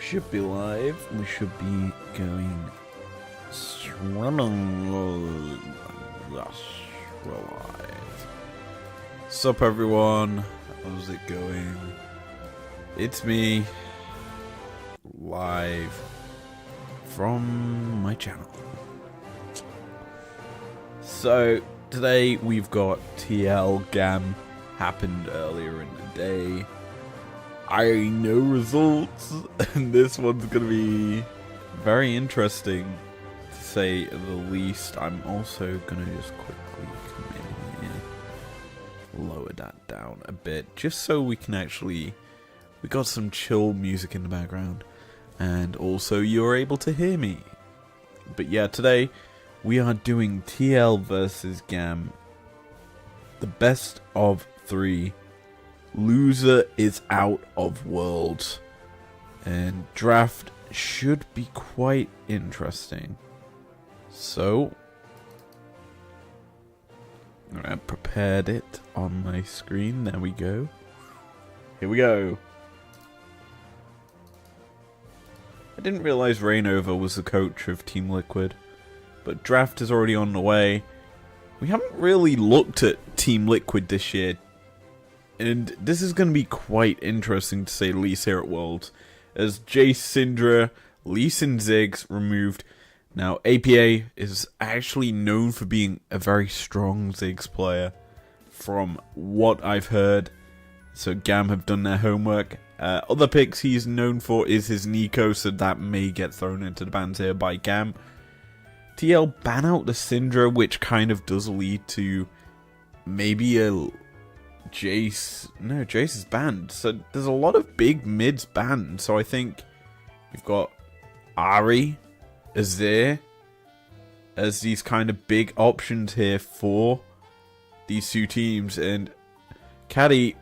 Should be live. We should be going swimming. Yes, we're live. Sup everyone? How's it going? It's me, live from my channel. So today we've got TL GAM, happened earlier in the day. I know results, and this one's gonna be very interesting, to say the least. I'm also gonna just quickly come in here, lower that down a bit, just so we can actually, we got some chill music in the background, and also you're able to hear me. But yeah, today we are doing TL versus GAM, the best of 3. Loser is out of Worlds, and draft should be quite interesting. So I prepared it on my screen. There we go. Here we go. I didn't realize Rainover was the coach of Team Liquid, but draft is already on the way. We haven't really looked at Team Liquid this year, and this is going to be quite interesting to say the least here at Worlds, as Jace, Syndra, Lee Sin, Ziggs removed. Now APA is actually known for being a very strong Ziggs player, from what I've heard. So GAM have done their homework. Other picks he's known for is his Nico, so that may get thrown into the bans here by GAM. TL ban out the Syndra, which kind of does lead to maybe a Jace. No, Jace is banned. So there's a lot of big mids banned. So I think you've got Ahri, Azir as these kind of big options here for these two teams. And Caddy,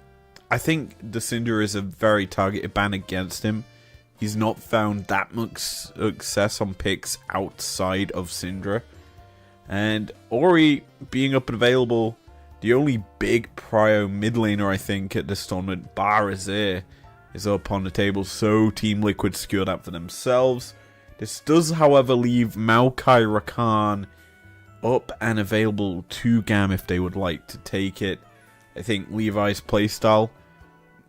I think the Syndra is a very targeted ban against him. He's not found that much success on picks outside of Syndra. And Ori being up and available, the only big prio mid laner I think at this tournament, bar Azir, is up on the table, so Team Liquid secured that for themselves. This does, however, leave Maokai Rakan up and available to GAM if they would like to take it. I think Levi's playstyle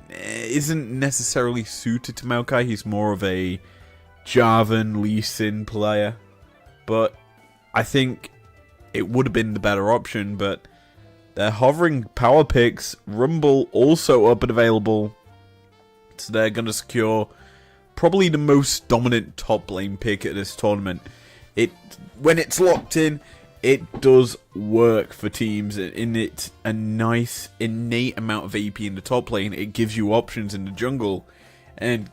isn't necessarily suited to Maokai. He's more of a Jarvan, Lee Sin player, but I think it would have been the better option. But they're hovering power picks. Rumble also up and available, so they're going to secure probably the most dominant top lane pick at this tournament. When it's locked in, it does work for teams. In it, a nice innate amount of AP in the top lane. It gives you options in the jungle, and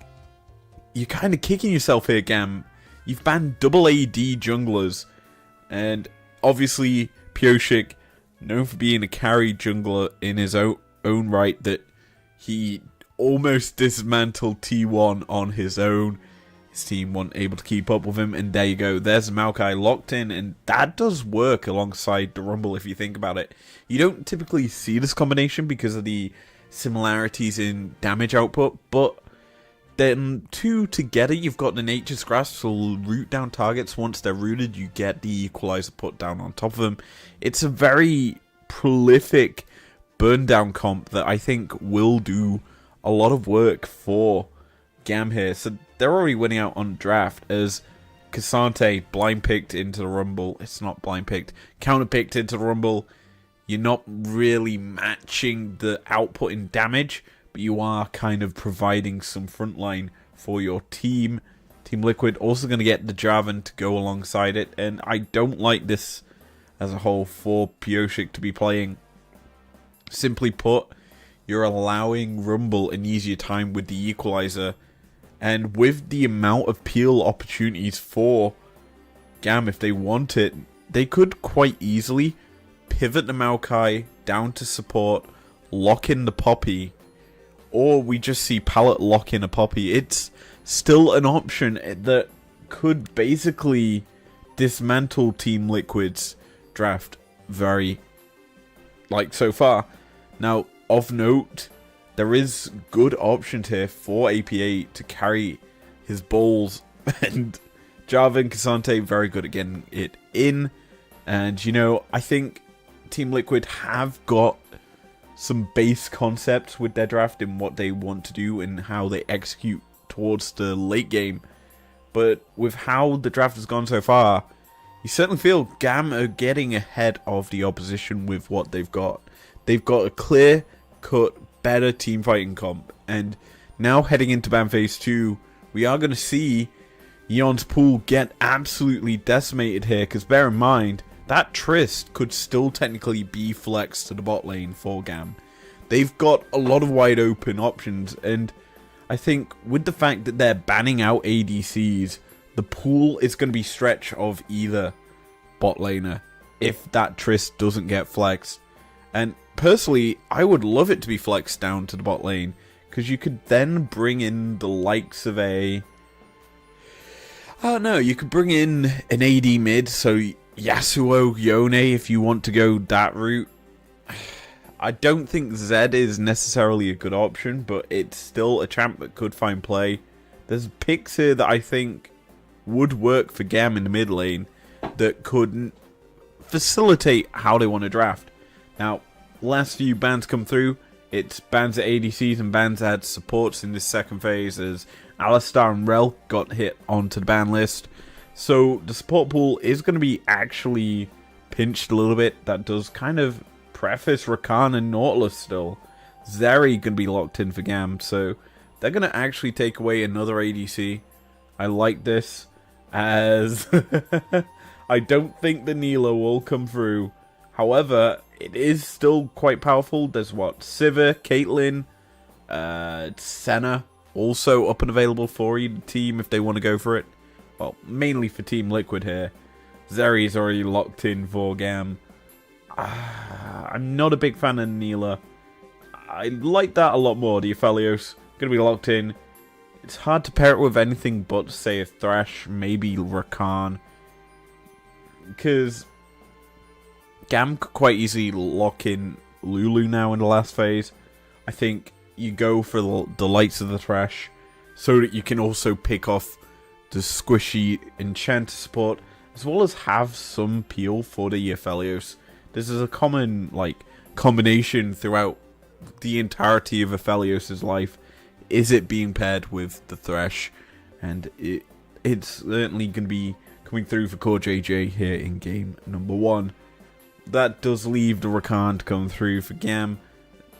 you're kind of kicking yourself here, GAM. You've banned double AD junglers, and obviously Pioshik, known for being a carry jungler in his own right, that he almost dismantled T1 on his own. His team weren't able to keep up with him, and there you go. There's Maokai locked in, and that does work alongside the Rumble if you think about it. You don't typically see this combination because of the similarities in damage output, but then two together, you've got the Nature's Grasp, so root down targets. Once they're rooted, you get the Equalizer put down on top of them. It's a very prolific burn down comp that I think will do a lot of work for GAM here. So they're already winning out on draft, as Cassante blind picked into the Rumble. It's not blind picked, counter picked into the Rumble. You're not really matching the output in damage, but you are kind of providing some frontline for your team. Team Liquid also going to get the Jarvan to go alongside it, and I don't like this as a whole for Pioshik to be playing. Simply put, you're allowing Rumble an easier time with the Equalizer, and with the amount of peel opportunities for GAM, if they want it, they could quite easily pivot the Maokai down to support, lock in the Poppy, or we just see Pallet lock in a Poppy. It's still an option that could basically dismantle Team Liquid's draft very, like, so far. Now, of note, there is good options here for APA to carry his balls. And Java and Cassante very good at getting it in. And, you know, I think Team Liquid have got some base concepts with their draft and what they want to do and how they execute towards the late game. But with how the draft has gone so far, you certainly feel GAM are getting ahead of the opposition with what they've got. They've got a clear-cut, better team fighting comp. And now heading into ban phase 2, we are going to see Eon's pool get absolutely decimated here. Because bear in mind, that Trist could still technically be flexed to the bot lane for GAM. They've got a lot of wide open options. And I think with the fact that they're banning out ADCs, the pool is going to be stretch of either bot laner if that Trist doesn't get flexed. And personally, I would love it to be flexed down to the bot lane, because you could then bring in the likes of a... I don't know, you could bring in an AD mid, so Yasuo, Yone, if you want to go that route. I don't think Zed is necessarily a good option, but it's still a champ that could find play. There's picks here that I think would work for GAM in the mid lane that could facilitate how they want to draft. Now, last few bans come through. It's bans at ADCs and bans at supports in this second phase, as Alistar and Rel got hit onto the ban list. So the support pool is going to be actually pinched a little bit. That does kind of preface Rakan and Nautilus still. Zeri going to be locked in for GAM, so they're going to actually take away another ADC. I like this, as I don't think the Nilo will come through. However, it is still quite powerful. There's what? Sivir, Caitlyn, Senna, also up and available for either team if they want to go for it. Well, mainly for Team Liquid here. Zeri is already locked in for GAM. I'm not a big fan of Neela. I like that a lot more. The Aphelios going to be locked in. It's hard to pair it with anything but, say, a Thresh, maybe Rakan. Because GAM could quite easily lock in Lulu now in the last phase. I think you go for the lights of the Thresh so that you can also pick off the squishy Enchanter support, as well as have some peel for the Aphelios. This is a common combination throughout the entirety of Aphelios' life. Is it being paired with the Thresh? And it's certainly going to be coming through for Core JJ here in game number 1. That does leave the Rakan to come through for GAM.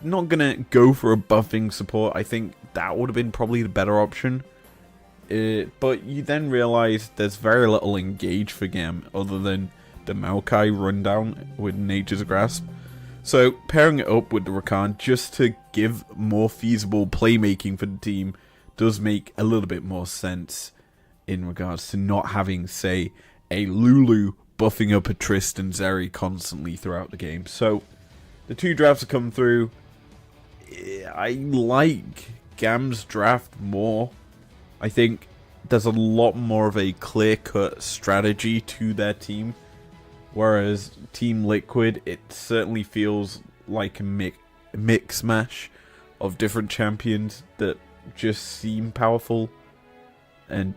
Not going to go for a buffing support. I think that would have been probably the better option. But you then realise there's very little engage for GAM other than the Maokai rundown with Nature's Grasp. So pairing it up with the Rakan just to give more feasible playmaking for the team does make a little bit more sense in regards to not having, say, a Lulu buffing up a Trist and Zeri constantly throughout the game. So the two drafts have come through. I like GAM's draft more. I think there's a lot more of a clear-cut strategy to their team. Whereas Team Liquid, it certainly feels like a mix mash of different champions that just seem powerful. And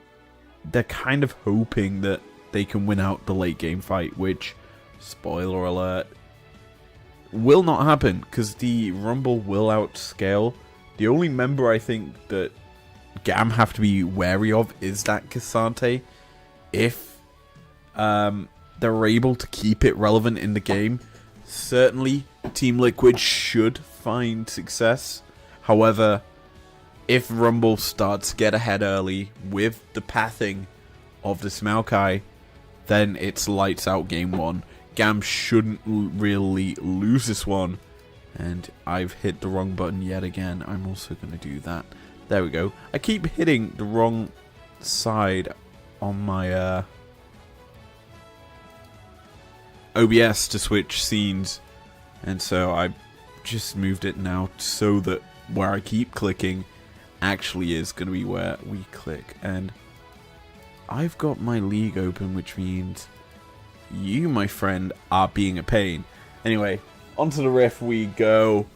they're kind of hoping that they can win out the late game fight, which, spoiler alert, will not happen because the Rumble will outscale. The only member I think that GAM have to be wary of is that Cassante. If they're able to keep it relevant in the game, certainly Team Liquid should find success. However, if Rumble starts to get ahead early with the pathing of the Maokai, then it's lights out game 1. GAM shouldn't really lose this one. And I've hit the wrong button yet again. I'm also going to do that. There we go. I keep hitting the wrong side on my OBS to switch scenes. And so I just moved it now so that where I keep clicking actually is going to be where we click. And I've got my league open, which means you, my friend, are being a pain. Anyway, onto the riff we go.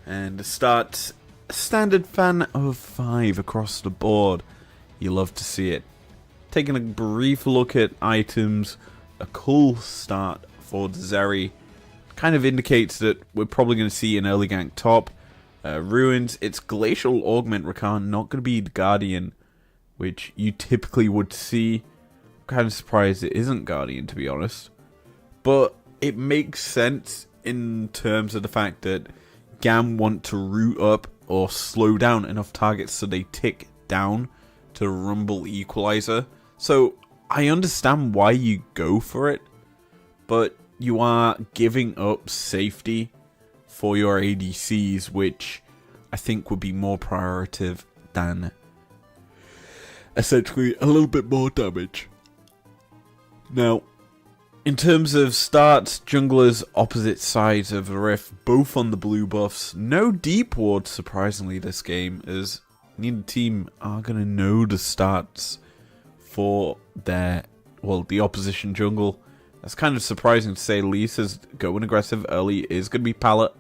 And start standard fan of 5 across the board. You love to see it. Taking a brief look at items, a cool start for Zeri. Kind of indicates that we're probably going to see an early gank top. Ruins, it's Glacial Augment Rakan, not going to be the Guardian, which you typically would see. I'm kind of surprised it isn't Guardian, to be honest. But it makes sense in terms of the fact that GAM want to root up or slow down enough targets so they tick down to Rumble Equalizer. So I understand why you go for it, but you are giving up safety for your ADCs, which I think would be more prioritative than essentially a little bit more damage. Now, in terms of starts, junglers opposite sides of the rift, both on the blue buffs. No deep ward, surprisingly, this game, as neither team are going to know the starts for their, well, the opposition jungle. That's kind of surprising to say the least, as going aggressive early is going to be Pallet.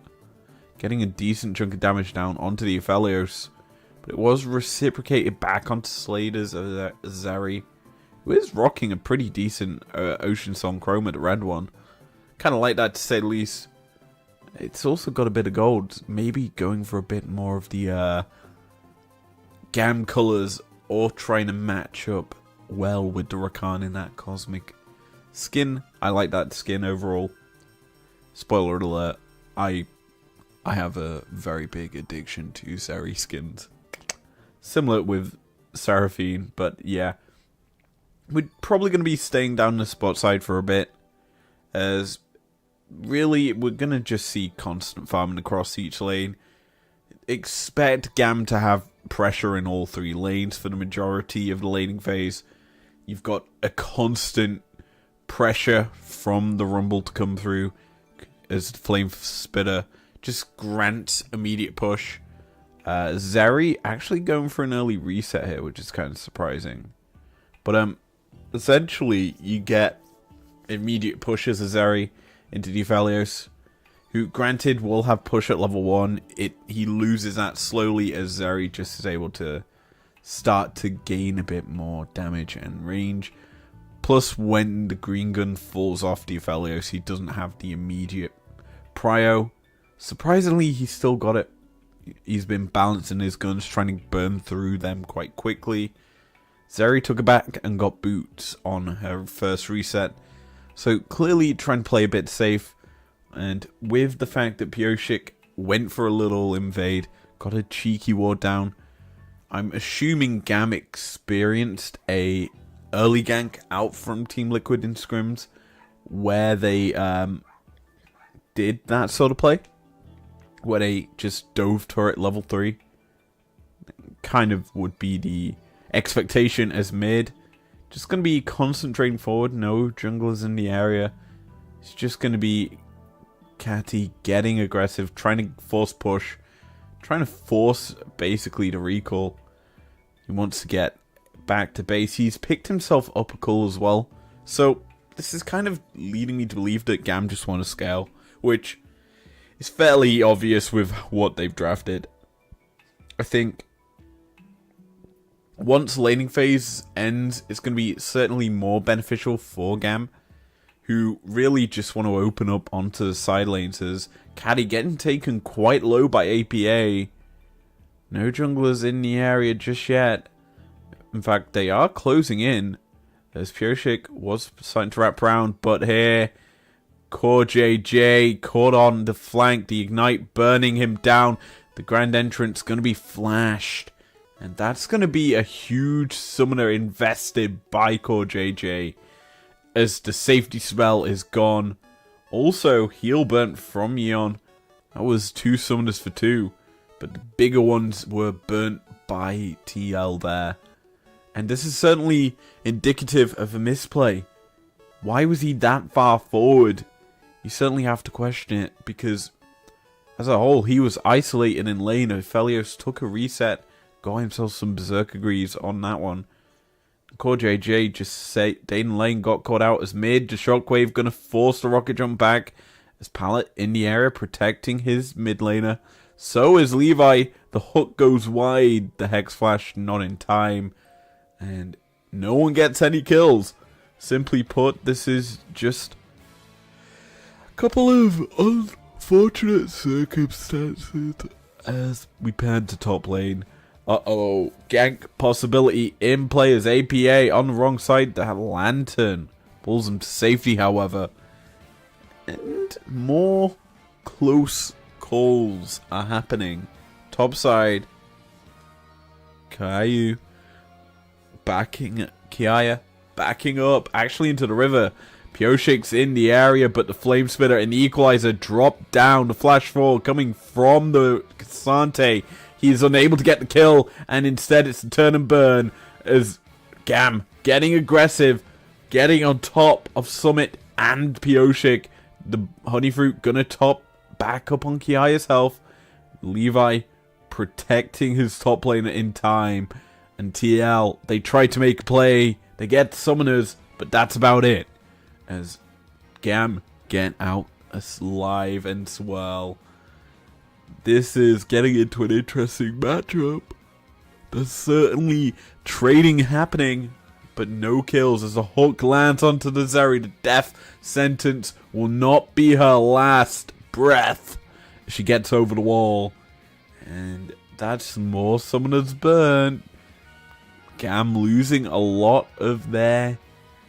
Getting a decent chunk of damage down onto the Aphelios. But it was reciprocated back onto Slader's Zeri, who is rocking a pretty decent Ocean Song Chroma, the red one. Kind of like that to say the least. It's also got a bit of gold. Maybe going for a bit more of the GAM colours, or trying to match up well with the Rakan in that cosmic skin. I like that skin overall. Spoiler alert, I have a very big addiction to Zeri skins. Similar with Seraphine, but yeah. We're probably going to be staying down the spot side for a bit, as really we're going to just see constant farming across each lane. Expect GAM to have pressure in all three lanes for the majority of the laning phase. You've got a constant pressure from the Rumble to come through, as the Flame Spitter just grants immediate push. Zeri actually going for an early reset here, which is kind of surprising. But essentially you get immediate push as a Zeri into Aphelios, who granted will have push at level 1. He loses that slowly as Zeri just is able to start to gain a bit more damage and range. Plus, when the green gun falls off Aphelios, he doesn't have the immediate prio. Surprisingly, he's still got it. He's been balancing his guns, trying to burn through them quite quickly. Zeri took it back and got boots on her first reset. So clearly trying to play a bit safe. And with the fact that Pioshik went for a little invade, got a cheeky ward down, I'm assuming GAM experienced a early gank out from Team Liquid in scrims, where they did that sort of play, where they just dove turret level 3. Kind of would be the expectation as mid. Just going to be concentrating forward, no junglers in the area. It's just going to be Catty getting aggressive, trying to force push, trying to force basically the recall. He wants to get back to base. He's picked himself up a call as well. So this is kind of leading me to believe that GAM just want to scale, which is fairly obvious with what they've drafted. I think once laning phase ends, it's going to be certainly more beneficial for GAM, who really just want to open up onto the side lanes, as Caddy getting taken quite low by APA. No junglers in the area just yet. In fact, they are closing in, as Pioshik was starting to wrap around, but here Core JJ caught on the flank, the Ignite burning him down. The Grand Entrance going to be flashed, and that's going to be a huge summoner invested by Core JJ, as the safety spell is gone. Also, heal burnt from Yeon. That was 2 summoners for 2, but the bigger ones were burnt by TL there. And this is certainly indicative of a misplay. Why was he that far forward? You certainly have to question it, because as a whole, he was isolated in lane. Aphelios took a reset, got himself some Berserker Greaves on that one. Core JJ just stayed in lane, got caught out as mid. The Shockwave going to force the rocket jump back, as Pallet in the area protecting his mid laner. So is Levi. The hook goes wide. The Hex Flash not in time. And no one gets any kills. Simply put, this is just a couple of unfortunate circumstances as we pan to top lane. Uh-oh, gank possibility in players. APA on the wrong side. The Lantern pulls him to safety, however. And more close calls are happening. Top side, Caillou backing Kiaya, backing up, actually into the river. Pioshik's in the area, but the Flame Spitter and the Equalizer drop down. The flash forward coming from the Casante. He's unable to get the kill, and instead it's a turn and burn as GAM getting aggressive, getting on top of Summit and Pioshik. The Honeyfruit gonna top back up on Kiaya's health. Levi protecting his top laner in time. And TL, they try to make a play. They get summoners, but that's about it. As GAM get out alive and swell. This is getting into an interesting matchup. There's certainly trading happening, but no kills as the hook lands onto the Zeri. The death sentence will not be her last breath. She gets over the wall. And that's more summoners burnt. GAM losing a lot of their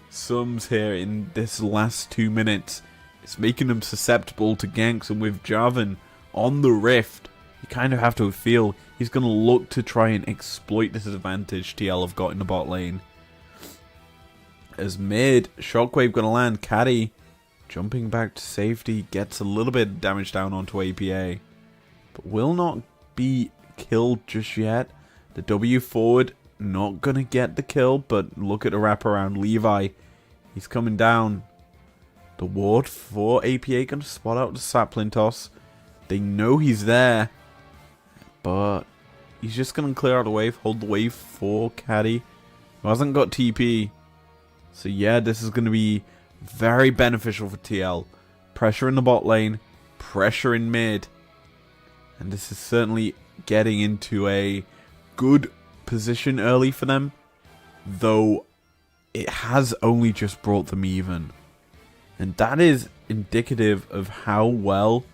sums here in this last 2 minutes. It's making them susceptible to ganks, and with Jarvan on the Rift, you kind of have to feel he's going to look to try and exploit this advantage TL have got in the bot lane. As mid, Shockwave going to land. Caddy jumping back to safety, gets a little bit of damage down onto APA, but will not be killed just yet. The W forward not gonna get the kill, but look at the wraparound. Levi, he's coming down. The ward for APA gonna spot out the sapling toss. They know he's there, but he's just gonna clear out the wave, hold the wave for Caddy, who hasn't got TP. So yeah, this is gonna be very beneficial for TL. Pressure in the bot lane, pressure in mid, and this is certainly getting into a good position early for them, though it has only just brought them even, and that is indicative of how well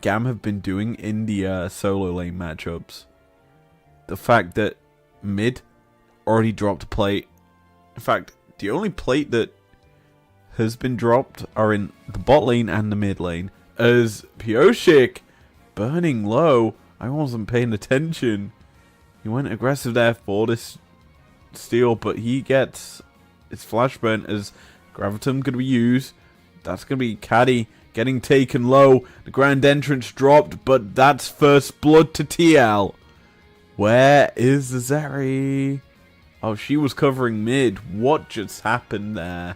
GAM have been doing in the solo lane matchups. The fact that mid already dropped a plate. In fact, the only plate that has been dropped are in the bot lane and the mid lane, as Pioshik burning low. I wasn't paying attention. He went aggressive there for this steal, but he gets his flash burn as Gravitum going to be used. That's going to be Caddy getting taken low. The Grand Entrance dropped, but that's first blood to TL. Where is the Zeri? Oh, she was covering mid. What just happened there?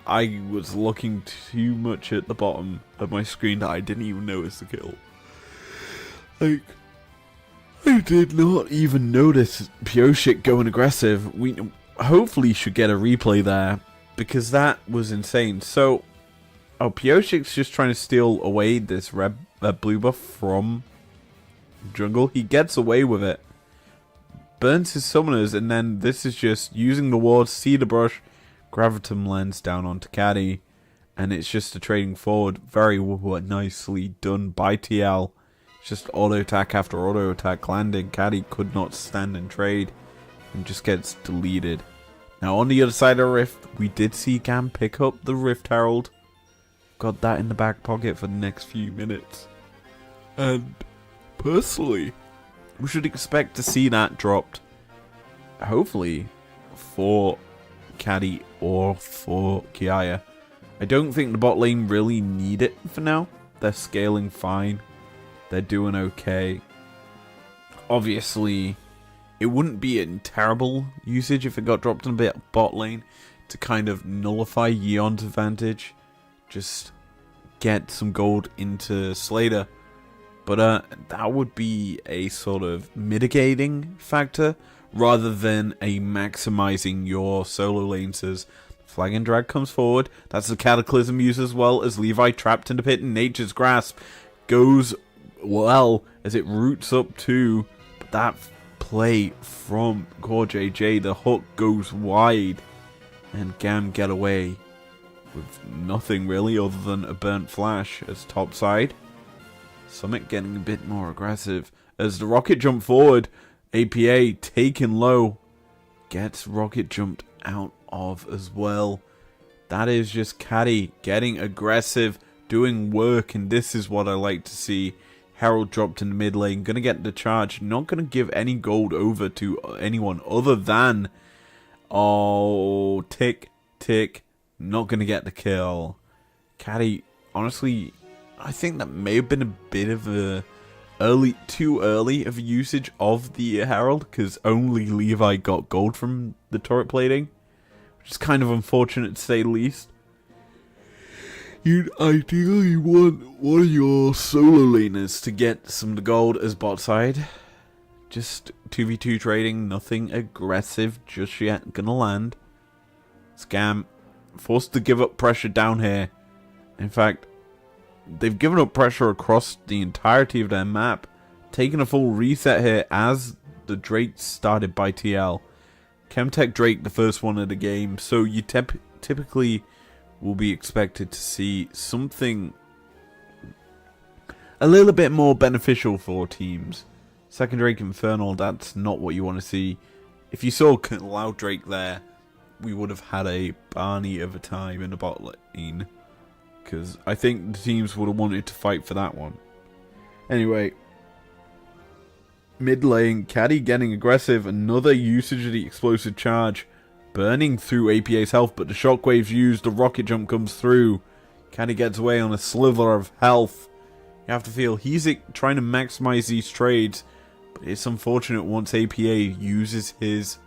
I was looking too much at the bottom of my screen that I didn't even notice the kill. Like, I did not even notice Pioshik going aggressive. We hopefully should get a replay there, because that was insane. So, Pioshik's just trying to steal away this blue buff from jungle. He gets away with it. Burns his summoners, and then this is just using the ward, see the brush, Gravitum lands down onto Caddy, and it's just a trading forward. Very nicely done by TL. Just auto attack after auto attack landing. Caddy could not stand and trade and just gets deleted. Now on the other side of Rift, we did see GAM pick up the Rift Herald. Got that in the back pocket for the next few minutes. And personally, we should expect to see that dropped. Hopefully for Caddy or for Kiaya. I don't think the bot lane really need it for now. They're scaling fine. They're doing okay. Obviously, it wouldn't be a terrible usage if it got dropped in a bit bot lane to kind of nullify Yeon's advantage. Just get some gold into Slater. But that would be a sort of mitigating factor rather than a maximizing your solo lanes. As Flag and Drag comes forward. That's the Cataclysm use as well, as Levi trapped in the pit in Nature's Grasp goes well as it roots up too, but that play from Core JJ. The hook goes wide, and GAM get away with nothing really other than a burnt flash as topside. Summit getting a bit more aggressive as the rocket jump forward. APA taken low, gets rocket jumped out of as well. That is just Caddy getting aggressive, doing work, and this is what I like to see. Herald dropped in the mid lane, gonna get the charge, not gonna give any gold over to anyone other than, oh, tick, not gonna get the kill. Caddy, honestly, I think that may have been a bit of a too early of a usage of the Herald, because only Levi got gold from the turret plating, which is kind of unfortunate to say the least. You'd ideally want one of your solo laners to get some of the gold as bot side. Just 2v2 trading, nothing aggressive just yet gonna land. GAM forced to give up pressure down here. In fact, they've given up pressure across the entirety of their map, taking a full reset here as the Drake started by TL. Chemtech Drake, the first one of the game, so you typically will be expected to see something a little bit more beneficial for teams. Second Drake Infernal, that's not what you want to see. If you saw Loud Drake there, we would have had a Barney of a time in the bot lane, because I think the teams would have wanted to fight for that one. Anyway, mid lane, Caddy getting aggressive, another usage of the explosive charge, burning through APA's health, but the shockwave's used, the rocket jump comes through. Caddy gets away on a sliver of health. You have to feel he's trying to maximize these trades, but it's unfortunate once APA uses his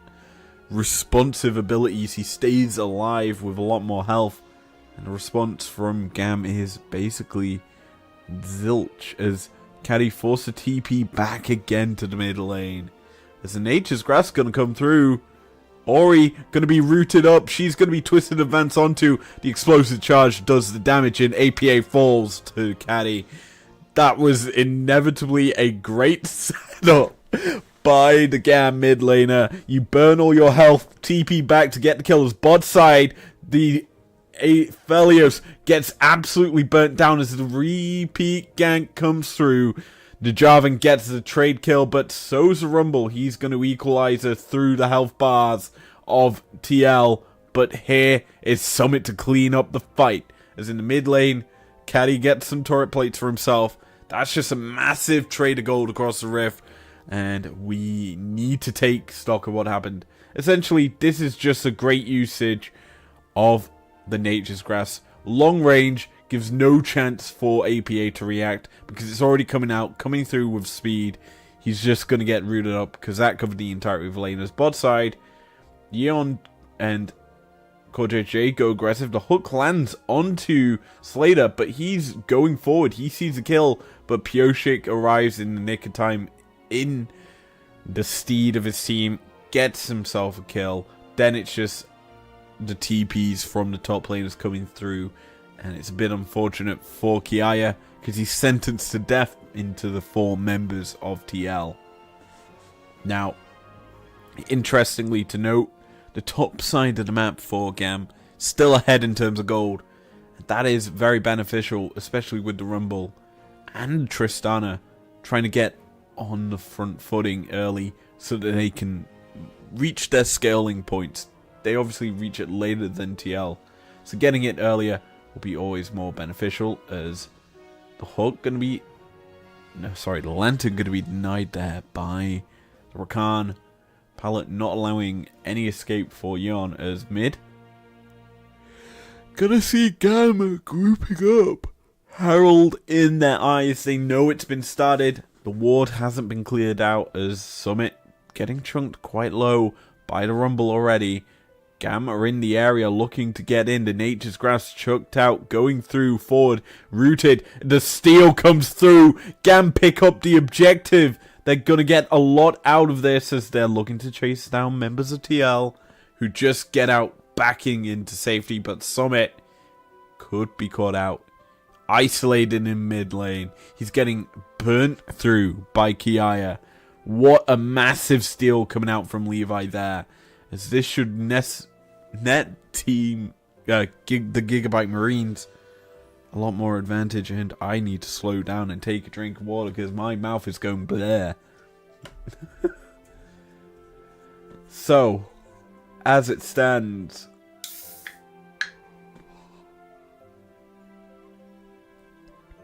responsive abilities, he stays alive with a lot more health, and the response from GAM is basically zilch as Caddy forced a TP back again to the mid lane. As the Nature's Grass gonna come through, Ori gonna be rooted up, she's gonna be twisted advance onto, the explosive charge does the damage and APA falls to Caddy. That was inevitably a great setup by the GAM mid laner. You burn all your health, TP back to get the kills. Bot side, the Aphelios gets absolutely burnt down as the repeat gank comes through. The Jarvan gets the trade kill, but so's the Rumble. He's going to equalize her through the health bars of TL. But here is Summit to clean up the fight. As in the mid lane, Caddy gets some turret plates for himself. That's just a massive trade of gold across the rift. And we need to take stock of what happened. Essentially, this is just a great usage of the Nature's Grass. Long range gives no chance for APA to react because it's already coming through with speed. He's just going to get rooted up because that covered the entirety of laner's bot side. Yeon and CoreJJ go aggressive. The hook lands onto Slater, but he's going forward. He sees the kill, but Pioshik arrives in the nick of time in the steed of his team, gets himself a kill. Then it's just the TPs from the top laners coming through, and it's a bit unfortunate for Kiaya because he's sentenced to death into the 4 members of TL. Now, interestingly to note, the top side of the map for GAM still ahead in terms of gold. That is very beneficial, especially with the Rumble and Tristana trying to get on the front footing early so that they can reach their scaling points. They obviously reach it later than TL, so getting it earlier will be always more beneficial. As the hook going to be, the lantern going to be denied there by the Rakan. Pallet not allowing any escape for Yeon as mid. Gonna see GAM grouping up. Herald in their eyes, they know it's been started. The ward hasn't been cleared out as Summit getting chunked quite low by the Rumble already. GAM are in the area looking to get in. The Nature's Grass chucked out, going through, forward, rooted. The steal comes through. GAM pick up the objective. They're going to get a lot out of this as they're looking to chase down members of TL who just get out backing into safety. But Summit could be caught out. Isolated in mid lane. He's getting burnt through by Kiaya. What a massive steal coming out from Levi there. As this should net team the Gigabyte Marines a lot more advantage. And I need to slow down and take a drink of water because my mouth is going bleh. So, as it stands,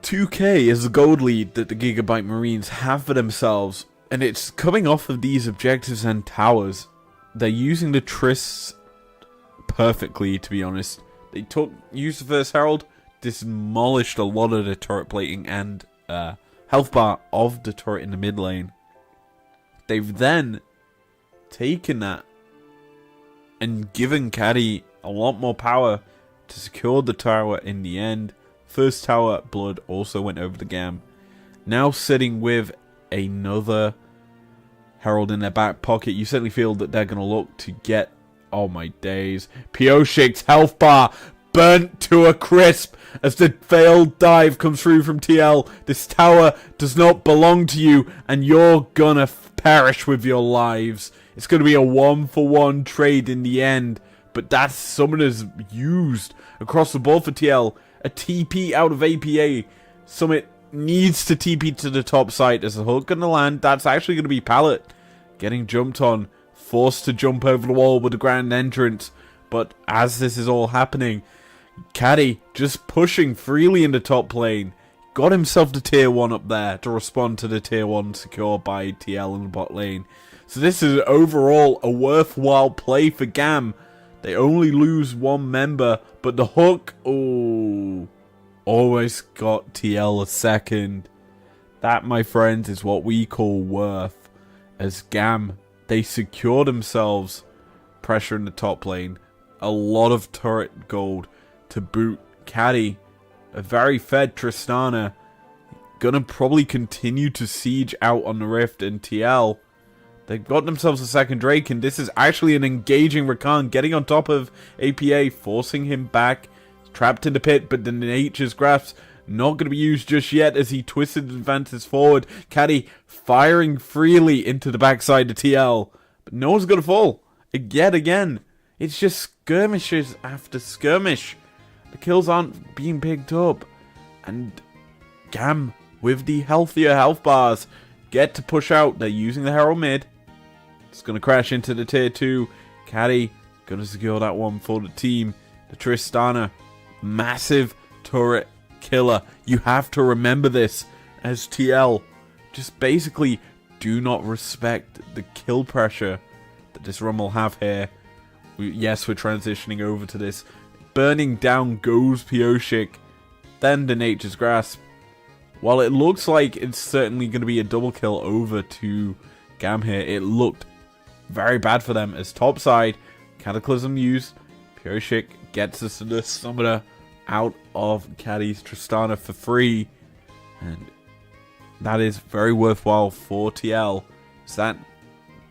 $2K is the gold lead that the Gigabyte Marines have for themselves, and it's coming off of these objectives and towers. They're using the Triss perfectly, to be honest. They used the first Herald, demolished a lot of the turret plating and health bar of the turret in the mid lane. They've then taken that and given Caddy a lot more power to secure the tower in the end. First tower blood also went over the GAM. Now sitting with another Herald in their back pocket, you certainly feel that they're going to look to get... Oh my days. Pioshik's health bar burnt to a crisp as the failed dive comes through from TL. This tower does not belong to you and you're gonna perish with your lives. It's going to be a 1-for-1 trade in the end, but that's Summoners used across the board for TL. A TP out of APA. Summit needs to TP to the top side as the hook going to land. That's actually going to be Pallet getting jumped on, forced to jump over the wall with the grand entrance. But as this is all happening, Caddy just pushing freely in the top lane. Got himself the tier 1 up there to respond to the tier 1 secured by TL in the bot lane. So this is overall a worthwhile play for GAM. They only lose one member, but the hook, oh, always got TL a second. That, my friends, is what we call worth. As GAM, they secure themselves pressure in the top lane. A lot of turret gold to boot. Caddy, a very fed Tristana, gonna probably continue to siege out on the Rift, and TL, they've got themselves a second Drake, and this is actually an engaging Rakan getting on top of APA, forcing him back, trapped in the pit, but the Nature's Grasp not going to be used just yet as he twisted and advances forward. Caddy firing freely into the backside of TL, but no one's going to fall. Yet again, it's just skirmishes after skirmish. The kills aren't being picked up, and GAM, with the healthier health bars, get to push out. They're using the Herald mid. It's going to crash into the tier 2. Caddy going to secure that one for the team. The Tristana, massive turret killer. You have to remember this as TL just basically do not respect the kill pressure that this run will have here. Yes, we're transitioning over to this. Burning down goes Pioshik, then the Nature's Grasp. While it looks like it's certainly going to be a double kill over to GAM here, it looked very bad for them as topside Cataclysm used. Pioshik gets us to the Summoner out of Caddy's Tristana for free, and that is very worthwhile for TL. It's that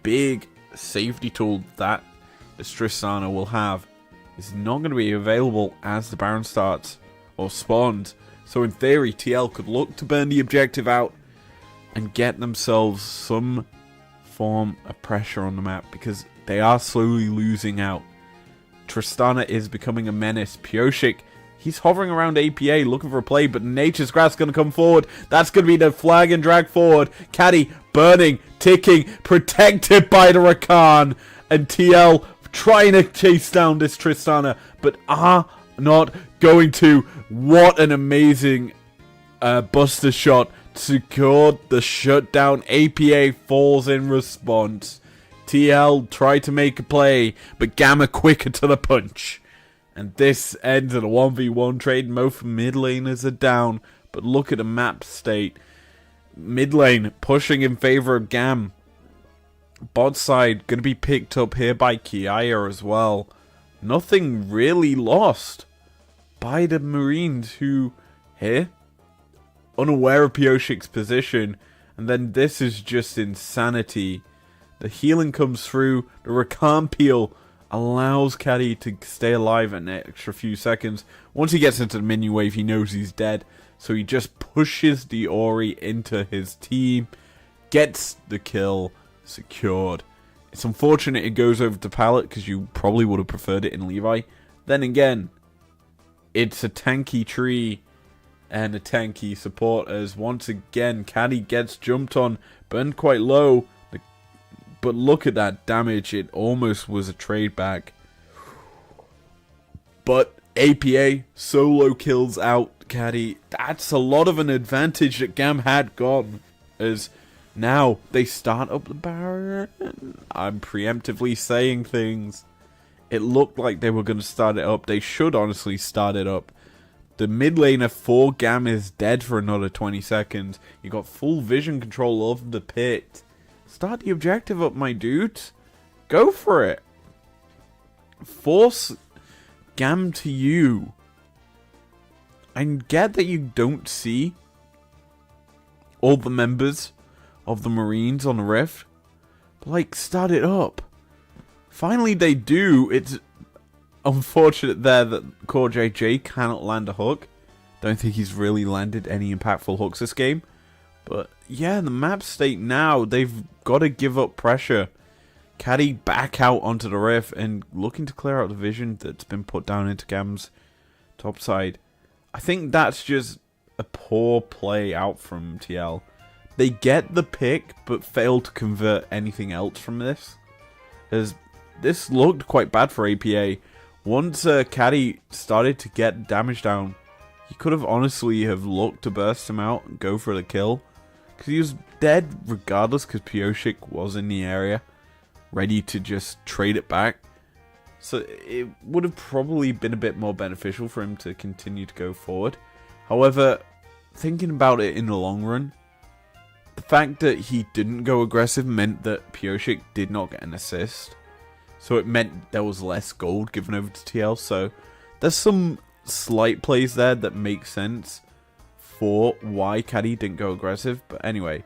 big safety tool that this Tristana will have is not going to be available as the Baron starts or spawns. So in theory, TL could look to burn the objective out and get themselves some form of pressure on the map, because they are slowly losing out. Tristana is becoming a menace. Pioshik, he's hovering around APA looking for a play, but Nature's Grass is going to come forward. That's going to be the flag and drag forward. Caddy burning, ticking, protected by the Rakan, and TL trying to chase down this Tristana, but are not going to. What an amazing buster shot. Secured the shutdown. APA falls in response. TL tried to make a play, but GAM quicker to the punch. And this ends in a 1v1 trade. Most mid laners are down, but look at the map state. Mid lane pushing in favor of GAM. Bot side going to be picked up here by Kiaya as well. Nothing really lost by the Marines, who here unaware of Pioshik's position, and then this is just insanity. The healing comes through. The Rakan peel allows Caddy to stay alive an extra few seconds. Once he gets into the minion wave, he knows he's dead, so he just pushes the Ori into his team. gets the kill secured. It's unfortunate it goes over to Pallet because you probably would have preferred it in Levi. Then again, it's a tanky tree and a tanky support as once again Caddy gets jumped on, burned quite low, but look at that damage. It almost was a trade back. But APA solo kills out Caddy. That's a lot of an advantage that GAM had gone, as now they start up the barrier. I'm preemptively saying things. It looked like they were going to start it up. They should honestly start it up. The mid laner for GAM is dead for another 20 seconds. You got full vision control of the pit. Start the objective up, my dudes. Go for it. Force GAM to you. I get that you don't see all the members of the Marines on the Rift, but like, start it up. Finally they do. It's unfortunate there that Core JJ cannot land a hook. Don't think he's really landed any impactful hooks this game. But yeah, the map state now, they've got to give up pressure. Caddy back out onto the Rift and looking to clear out the vision that's been put down into GAM's top side. I think that's just a poor play out from TL. They get the pick, but fail to convert anything else from this. As this looked quite bad for APA. Once Caddy started to get damage down, he could have honestly have looked to burst him out and go for the kill. Because he was dead regardless, because Pioshik was in the area, ready to just trade it back. So it would have probably been a bit more beneficial for him to continue to go forward. However, thinking about it in the long run, the fact that he didn't go aggressive meant that Pioshik did not get an assist. So it meant there was less gold given over to TL. So there's some slight plays there that make sense for why Caddy didn't go aggressive. But anyway,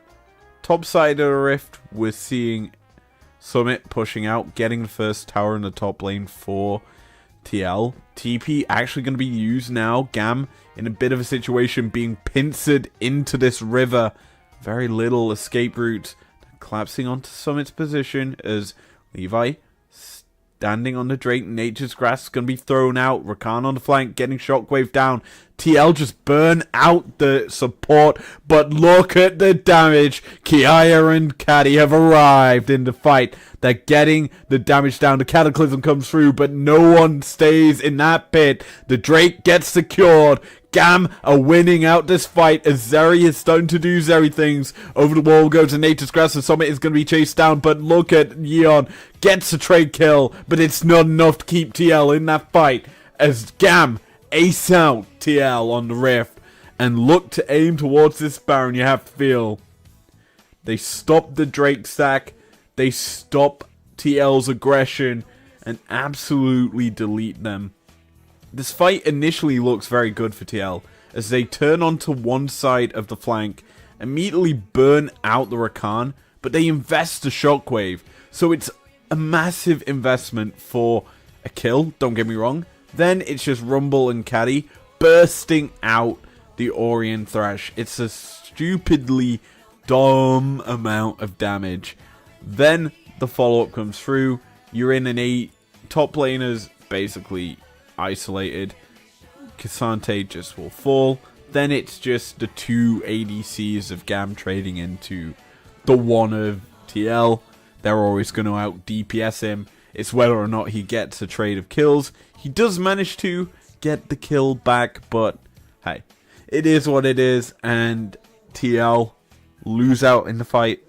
top side of the Rift, we're seeing Summit pushing out, getting the first tower in the top lane for TL. TP actually going to be used now. GAM in a bit of a situation, being pincered into this river. Very little escape route. Collapsing onto Summit's position as Levi standing on the Drake. Nature's Grass is going to be thrown out. Rakan on the flank, getting Shockwave down. TL just burn out the support, but look at the damage. Kiaya and Caddy have arrived in the fight. They're getting the damage down. The Cataclysm comes through, but no one stays in that pit. The Drake gets secured. GAM are winning out this fight as Zeri is starting to do Zeri things. Over the wall goes to Nature's Grass, and Summit is going to be chased down, but look at Yeon. Gets a trade kill, but it's not enough to keep TL in that fight as GAM ace out TL on the Rift and look to aim towards this Baron. You have to feel they stop the Drake stack, they stop TL's aggression, and absolutely delete them. This fight initially looks very good for TL as they turn onto one side of the flank, immediately burn out the Rakan, but they invest the Shockwave. So it's a massive investment for a kill, don't get me wrong. Then it's just Rumble and Caddy bursting out the Orion Thrash. It's a stupidly dumb amount of damage. Then the follow-up comes through. You're in an 8. Top laners basically isolated. Cassante just will fall. Then it's just the 2 ADCs of GAM trading into the 1 of TL. They're always going to out DPS him. It's whether or not he gets a trade of kills. He does manage to get the kill back, but hey, it is what it is, and TL lose out in the fight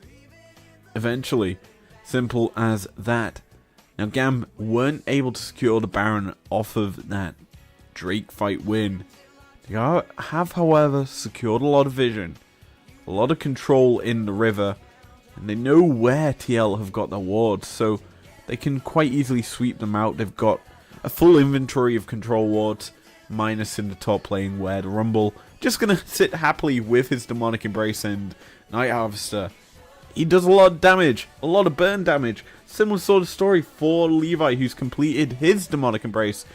eventually. Simple as that. Now GAM weren't able to secure the Baron off of that Drake fight win. They have, however, secured a lot of vision, a lot of control in the river, and they know where TL have got their wards, so they can quite easily sweep them out. They've got a full inventory of control wards, minus in the top lane where the Rumble just going to sit happily with his Demonic Embrace and Night Harvester. He does a lot of damage, a lot of burn damage. Similar sort of story for Levi, who's completed his Demonic Embrace.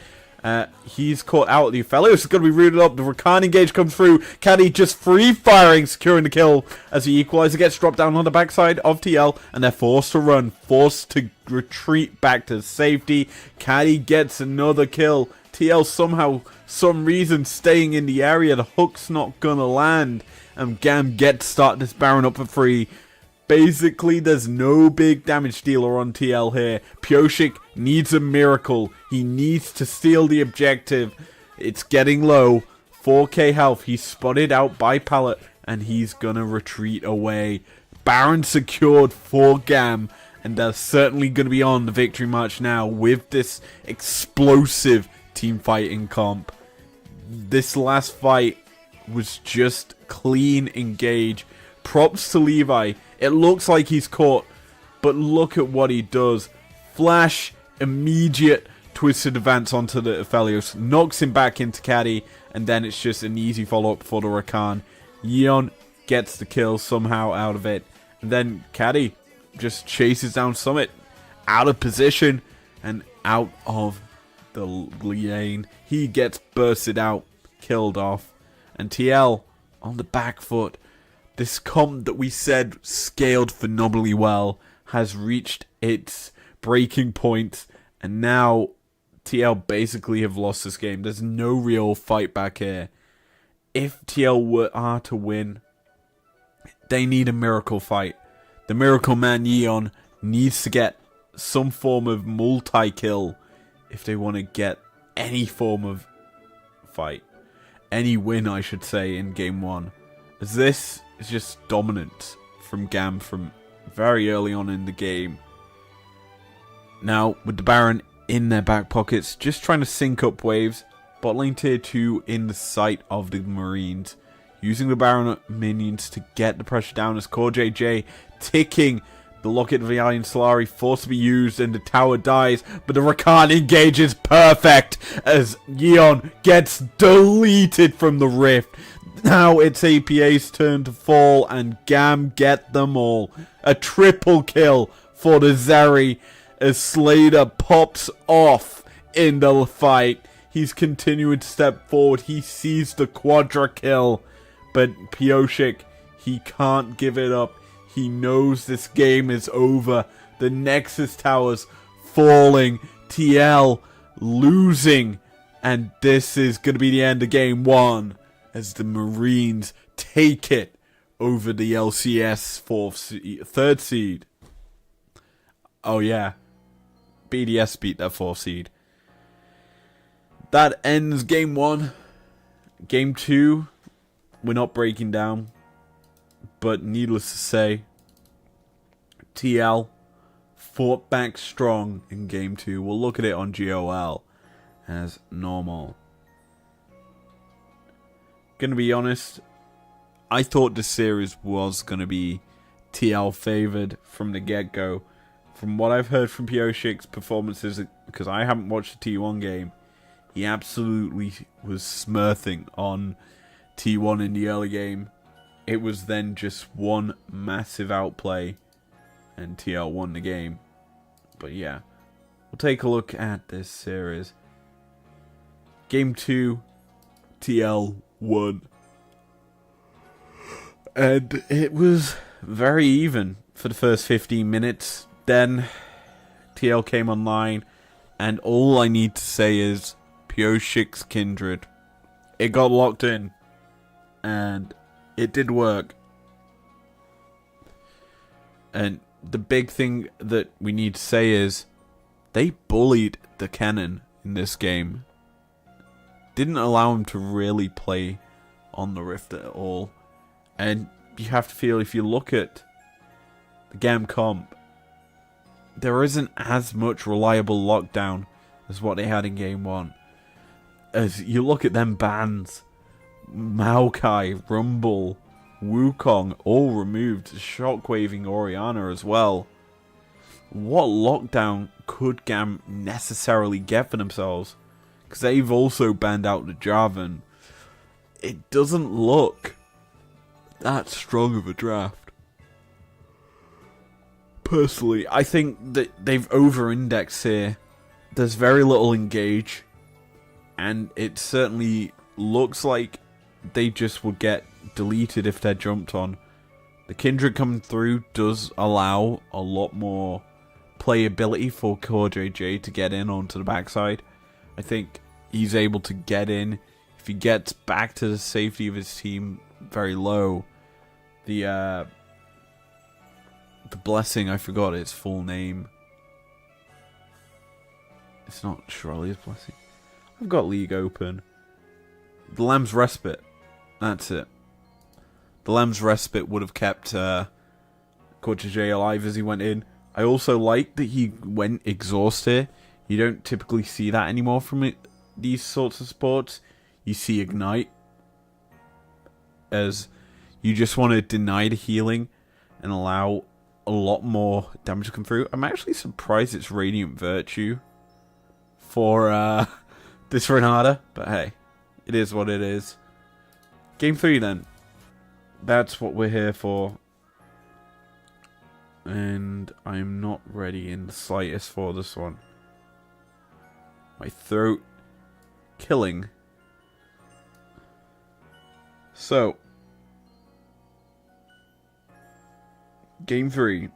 He's caught out. The Aphelios is going to be rooted up. The Rakan engage comes through. Caddy just free firing, securing the kill as the equalizer gets dropped down on the backside of TL, and they're forced to run, forced to retreat back to safety. Caddy gets another kill. TL somehow, some reason, staying in the area. The hook's not gonna land, and GAM gets start this Baron up for free. Basically, there's no big damage dealer on TL here. Pyosik needs a miracle. He needs to steal the objective. It's getting low. 4k health. He's spotted out by Pallet, and he's gonna retreat away. Baron secured for GAM, and they're certainly gonna be on the victory march now with this explosive team fighting comp. This last fight was just clean engage. Props to Levi. It looks like he's caught, but look at what he does. Flash, immediate twisted advance onto the Aphelios, knocks him back into Caddy, and then it's just an easy follow-up for the Rakan. Yeon gets the kill somehow out of it, and then Caddy just chases down Summit, out of position, and out of the lane. He gets bursted out, killed off, and TL on the back foot. This comp that we said scaled phenomenally well has reached its breaking point, and now TL basically have lost this game. There's no real fight back here. If TL are to win, they need a miracle fight. The miracle man Yeon needs to get some form of multi-kill if they want to get any form of fight. Any win, I should say, in game 1. As this is just dominant from GAM from very early on in the game. Now, with the Baron in their back pockets, just trying to sync up waves. Bot lane tier 2 in the sight of the Marines. Using the Baron minions to get the pressure down as Core JJ ticking. The Locket of the Iron Solari forced to be used and the tower dies, but the Rakan engages perfect as Yeon gets deleted from the rift. Now it's APA's turn to fall and GAM get them all. A triple kill for the Zeri as Slater pops off in the fight. He's continuing to step forward. He sees the quadra kill, but Pyosik, he can't give it up. He knows this game is over. The Nexus towers falling. TL losing. And this is going to be the end of game 1. As the Marines take it over the LCS third seed. Oh yeah. BDS beat that 4th seed. That ends game 1. Game 2, we're not breaking down. But needless to say, TL fought back strong in game 2. We'll look at it on GOL as normal. Gonna be honest, I thought this series was gonna be TL favored from the get-go. From what I've heard from Pyosik's performances, because I haven't watched the T1 game, he absolutely was smirthing on T1 in the early game. It was then just one massive outplay and TL won the game. But yeah, we'll take a look at this series. Game 2, TL won. And it was very even for the first 15 minutes. Then TL came online, and all I need to say is Pyosik's Kindred. It got locked in, and it did work. And the big thing that we need to say is they bullied the Kennen in this game. Didn't allow him to really play on the Rift at all. And you have to feel, if you look at the GAM comp, there isn't as much reliable lockdown as what they had in game 1. As you look at them bans, Maokai, Rumble, Wukong, all removed, Shockwaving Orianna as well. What lockdown could GAM necessarily get for themselves? Because they've also banned out the Jarvan. It doesn't look that strong of a draft. Personally, I think that they've over-indexed here. There's very little engage. And it certainly looks like they just would get deleted if they're jumped on. The Kindred coming through does allow a lot more playability for Core JJ to get in onto the backside. I think he's able to get in. If he gets back to the safety of his team very low, the blessing, I forgot its full name. It's not Shirley's blessing. I've got League open. The Lamb's Respite. That's it. The Lamb's Respite would have kept J alive as he went in. I also like that he went exhaust here. You don't typically see that anymore from these sorts of sports. You see Ignite, as you just want to deny the healing and allow a lot more damage to come through. I'm actually surprised it's Radiant Virtue for this Renata, but hey, it is what it is. Game 3 then. That's what we're here for. And I'm not ready in the slightest for this one. My throat killing. So, Game 3.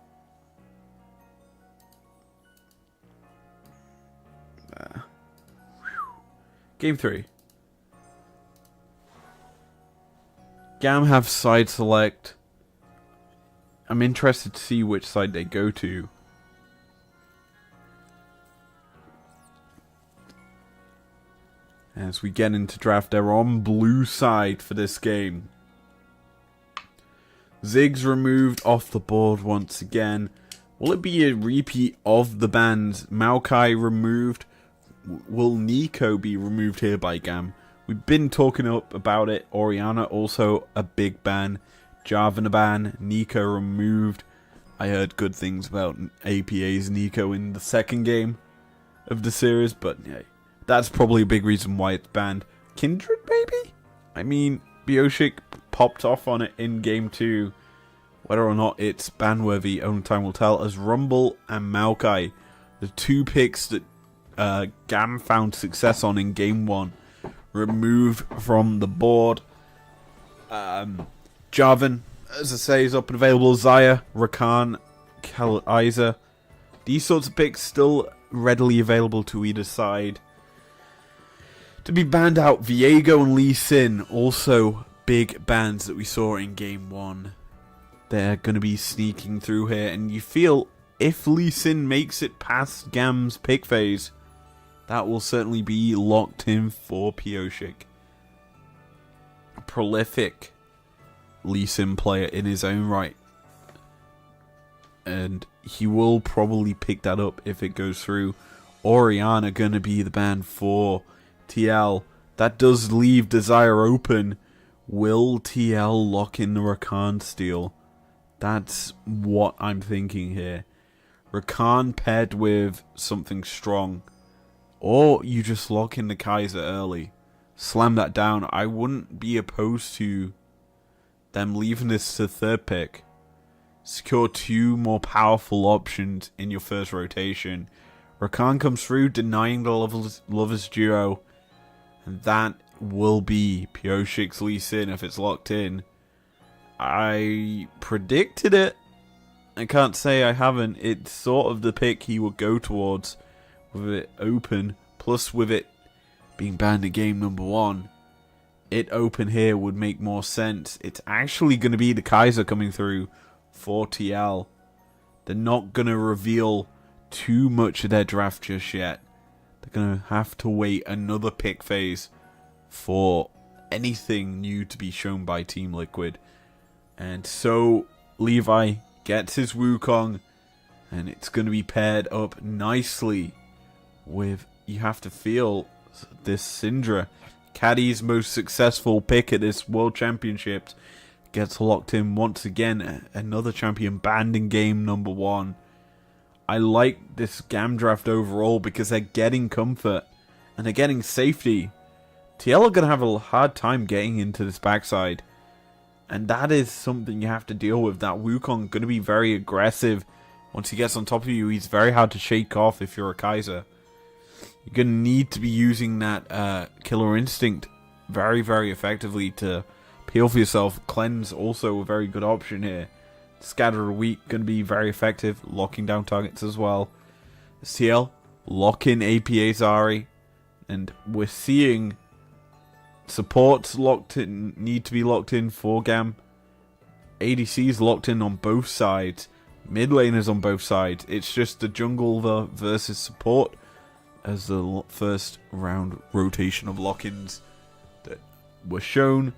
Game 3. GAM have side select. I'm interested to see which side they go to. As we get into draft, they're on blue side for this game. Ziggs removed off the board once again. Will it be a repeat of the bans? Maokai removed. Will Nico be removed here by GAM? We've been talking up about it. Orianna also a big ban. Jarvan a ban. Nico removed. I heard good things about APA's Nico in the second game of the series, but yeah, that's probably a big reason why it's banned. Kindred, maybe? I mean, Bioshik popped off on it in game 2. Whether or not it's ban-worthy, only time will tell, as Rumble and Maokai, the two picks that GAM found success on in game 1, removed from the board. Jarvan, as I say, is up and available. Zaya, Rakan, Kaliza. These sorts of picks still readily available to either side. To be banned out, Viego and Lee Sin, also big bans that we saw in game 1. They're going to be sneaking through here, and you feel if Lee Sin makes it past GAM's pick phase, that will certainly be locked in for Pioshik. A prolific Lee Sin player in his own right. And he will probably pick that up if it goes through. Orianna going to be the ban for TL. That does leave Desire open. Will TL lock in the Rakan steal? That's what I'm thinking here. Rakan paired with something strong. Or you just lock in the Kaiser early. Slam that down. I wouldn't be opposed to them leaving this to third pick. Secure 2 more powerful options in your first rotation. Rakan comes through, denying the Lovers duo. And that will be Pioshik's Lee Sin if it's locked in. I predicted it. I can't say I haven't. It's sort of the pick he would go towards with it open. Plus with it being banned in game number 1. It open here would make more sense. It's actually going to be the Kaiser coming through for TL. They're not going to reveal too much of their draft just yet. They're going to have to wait another pick phase for anything new to be shown by Team Liquid. And so Levi gets his Wukong, and it's going to be paired up nicely with, you have to feel, this Syndra. Caddy's most successful pick at this World Championships gets locked in once again. Another champion banned in game number 1. I like this GAM draft overall because they're getting comfort and they're getting safety. TL are going to have a hard time getting into this backside. And that is something you have to deal with. That Wukong going to be very aggressive. Once he gets on top of you, he's very hard to shake off if you're a Kaiser. You're going to need to be using that Killer Instinct very, very effectively to peel for yourself. Cleanse, also a very good option here. Scatter a Weak, going to be very effective. Locking down targets as well. TL, lock in APA Zari. And we're seeing supports need to be locked in for GAM. ADCs locked in on both sides. Mid laners on both sides. It's just the jungle versus support as the first round rotation of lock-ins that were shown.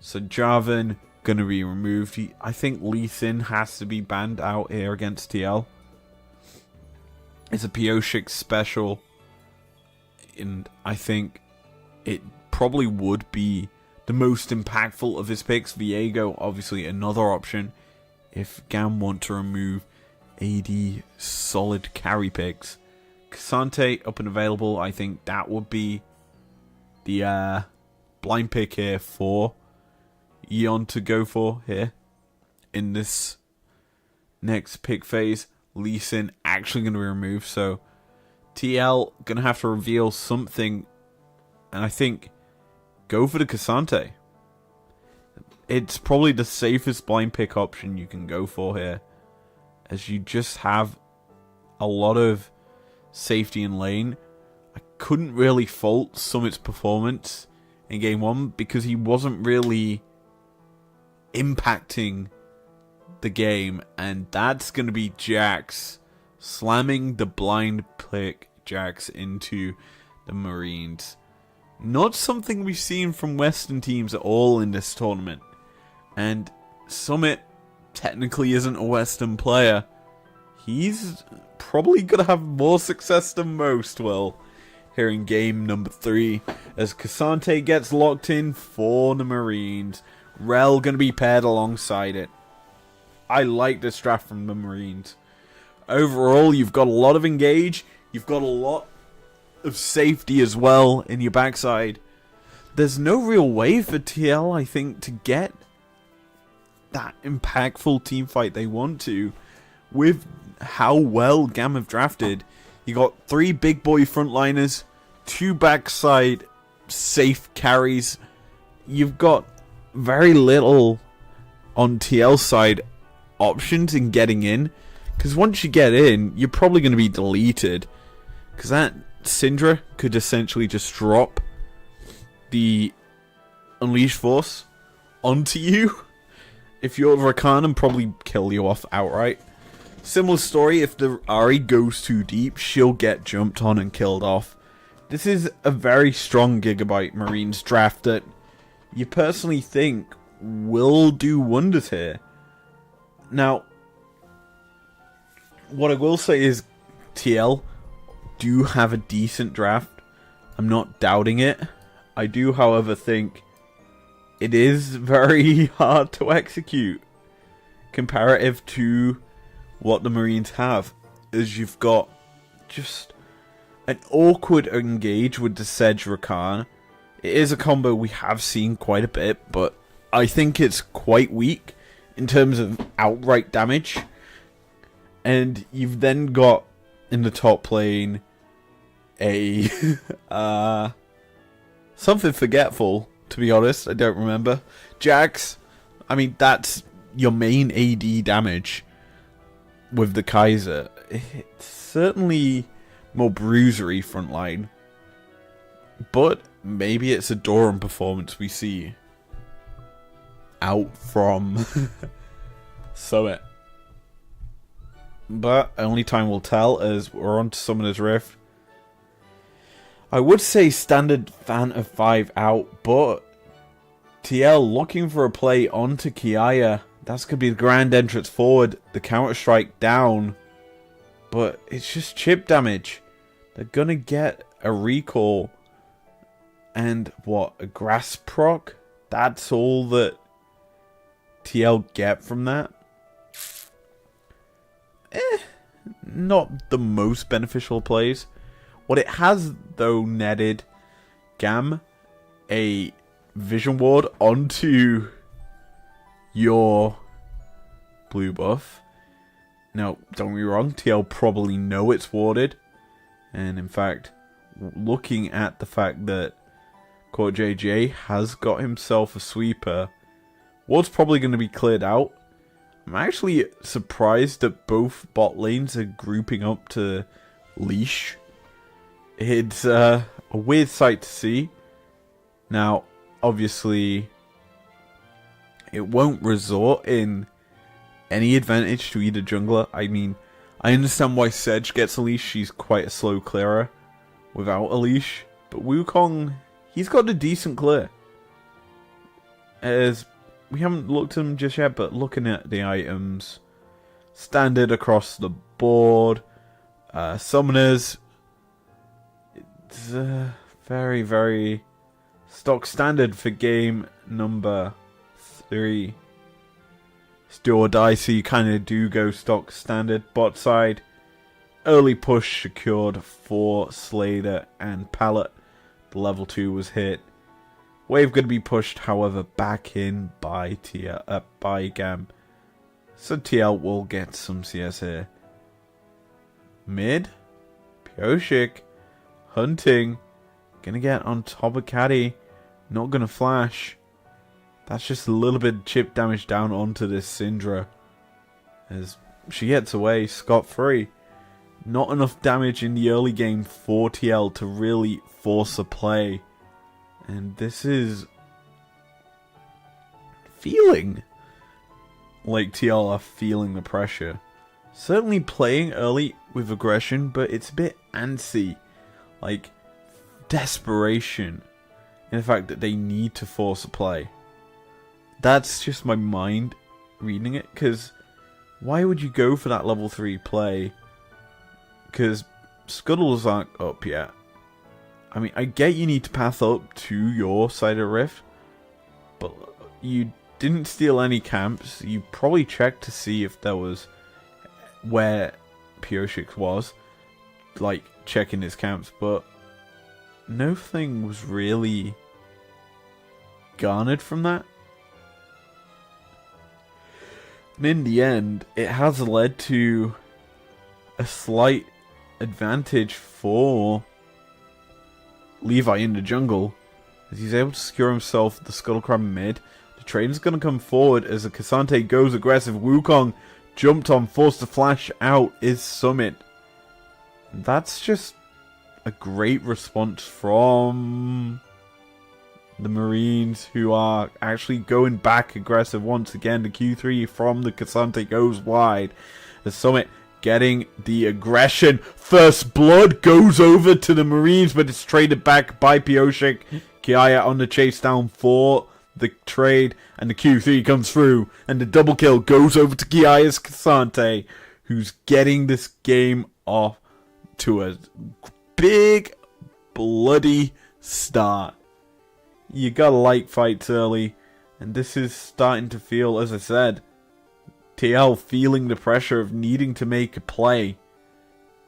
So Jarvan going to be removed. I think Lee Sin has to be banned out here against TL. It's a Pioshik special, and I think it probably would be the most impactful of his picks. Viego, obviously another option if GAM want to remove AD solid carry picks. Cassante up and available. I think that would be the blind pick here for Eon to go for here in this next pick phase. Lee Sin actually going to be removed, so TL going to have to reveal something, and I think go for the Cassante. It's probably the safest blind pick option you can go for here, as you just have a lot of safety in lane. I couldn't really fault Summit's performance in game 1 because he wasn't really impacting the game, and that's going to be Jax slamming the blind pick Jax into the Marines. Not something we've seen from Western teams at all in this tournament, and Summit technically isn't a Western player. He's probably going to have more success than most, well, here in game number 3, as Cassante gets locked in for the Marines. Rel going to be paired alongside it. I like this draft from the Marines. Overall, you've got a lot of engage. You've got a lot of safety as well in your backside. There's no real way for TL, I think, to get that impactful team fight they want to. With how well GAM have drafted, you got 3 big boy frontliners, 2 backside safe carries. You've got very little on TL side options in getting in, because once you get in, you're probably going to be deleted, because that Syndra could essentially just drop the Unleash Force onto you. If you're Rakan, and probably kill you off outright. Similar story, if the Ahri goes too deep, she'll get jumped on and killed off. This is a very strong Gigabyte Marines draft that you personally think will do wonders here. Now, what I will say is TL do have a decent draft. I'm not doubting it. I do, however, think it is very hard to execute comparative to what the Marines have, as you've got just an awkward engage with the Sedge Rakan. It is a combo we have seen quite a bit, but I think it's quite weak in terms of outright damage. And you've then got in the top lane a something forgetful, to be honest. I don't remember. Jax. I mean, that's your main AD damage with the Kaiser. It's certainly more bruisery frontline, but maybe it's a Doran performance we see out from Summit. But only time will tell, as we're on to Summoner's Rift. I would say standard fan of 5 out, but TL looking for a play onto Kiaya. That's going to be the grand entrance forward, the counter-strike down. But it's just chip damage. They're going to get a recall. And what, a grass proc? That's all that TL get from that. Not the most beneficial plays. What it has, though, netted GAM a vision ward onto your blue buff. Now, don't get me wrong, TL probably know it's warded. And in fact, looking at the fact that Core JJ has got himself a sweeper, what's probably going to be cleared out. I'm actually surprised that both bot lanes are grouping up to leash. It's a weird sight to see. Now, obviously, it won't result in any advantage to either jungler. I mean, I understand why Sedge gets a leash. She's quite a slow clearer without a leash. But Wukong, he's got a decent clear. As we haven't looked at them just yet, but looking at the items, standard across the board. Summoners, it's very, very stock standard for game number 3. It's do or die, so you kind of do go stock standard. Bot side, early push secured for Slater and Pallet. The level 2 was hit. Wave going to be pushed, however, back in by GAM. So TL will get some CS here. Mid, Pioshik, hunting, gonna get on top of Caddy, not gonna flash. That's just a little bit of chip damage down onto this Syndra. As she gets away scot-free. Not enough damage in the early game for TL to really force a play. And this is feeling like TL are feeling the pressure. Certainly playing early with aggression, but it's a bit antsy. Like, desperation in the fact that they need to force a play. That's just my mind reading it, because why would you go for that level 3 play? Because Scuttles aren't up yet. I mean, I get you need to path up to your side of Rift, but you didn't steal any camps. You probably checked to see if there was where Pioshik was, like checking his camps, but nothing was really garnered from that. And in the end, it has led to a slight advantage for Levi in the jungle, as he's able to secure himself the Scuttlecrab mid. The trade's going to come forward as the Cassante goes aggressive. Wukong jumped on, forced to flash out is Summit. That's just a great response from the Marines, who are actually going back aggressive once again. The Q3 from the Cassante goes wide. The Summit getting the aggression. First blood goes over to the Marines, but it's traded back by Pioshik. Kiaya on the chase down for the trade, and the Q3 comes through, and the double kill goes over to Kiaya's Cassante, who's getting this game off to a big bloody start. You gotta like fights early, and this is starting to feel, as I said, TL feeling the pressure of needing to make a play.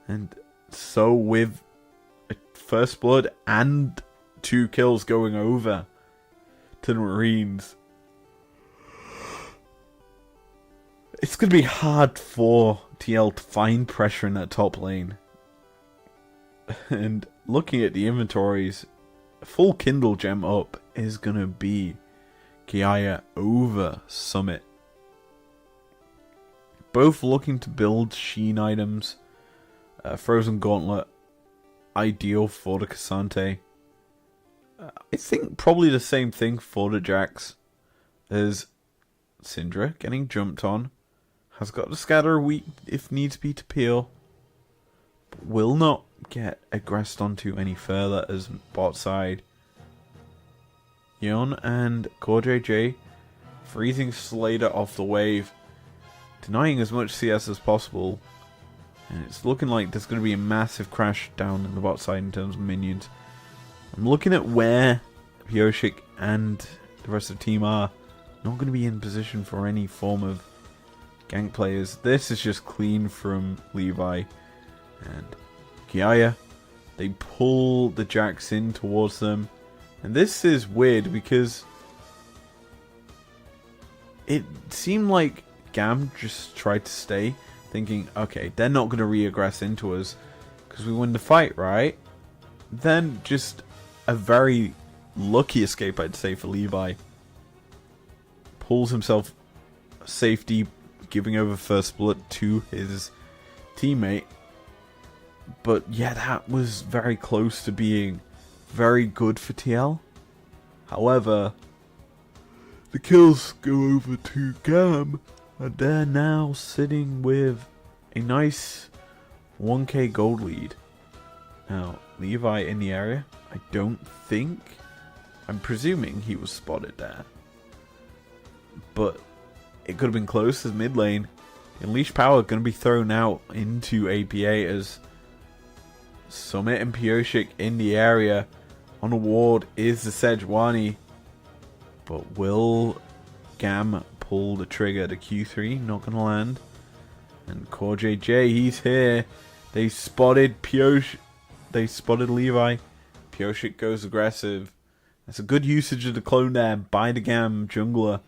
And so with a first blood and 2 kills going over to the Marines, it's going to be hard for TL to find pressure in that top lane. And looking at the inventories, a full Kindle gem up is going to be Kiaya over Summit. Both looking to build Sheen items. Frozen Gauntlet, ideal for the Cassante. I think probably the same thing for the Jax, as Syndra getting jumped on. Has got the scatter weak if needs be to peel. But will not get aggressed onto any further as bot side. Yon and Core JJ freezing Slater off the wave, denying as much CS as possible. And it's looking like there's going to be a massive crash down in the bot side in terms of minions. I'm looking at where Pioshik and the rest of the team are. Not going to be in position for any form of gank players. This is just clean from Levi and Kiaya. They pull the Jax in towards them. And this is weird because it seemed like GAM just tried to stay, thinking, okay, they're not going to re-aggress into us because we win the fight, right? Then just a very lucky escape, I'd say, for Levi. Pulls himself safety, giving over first blood to his teammate. But yeah, that was very close to being very good for TL. However, the kills go over to GAM, and they're now sitting with a nice 1k gold lead. Now, Levi in the area, I don't think, I'm presuming he was spotted there. But it could have been close as mid lane. Unleash Power going to be thrown out into APA as Summit and Pioshik in the area. On a ward is the Sejuani. But will GAM pull the trigger to Q3? Not going to land. And Core JJ, he's here. They spotted Pioshik. They spotted Levi. Pioshik goes aggressive. That's a good usage of the clone there by the GAM jungler.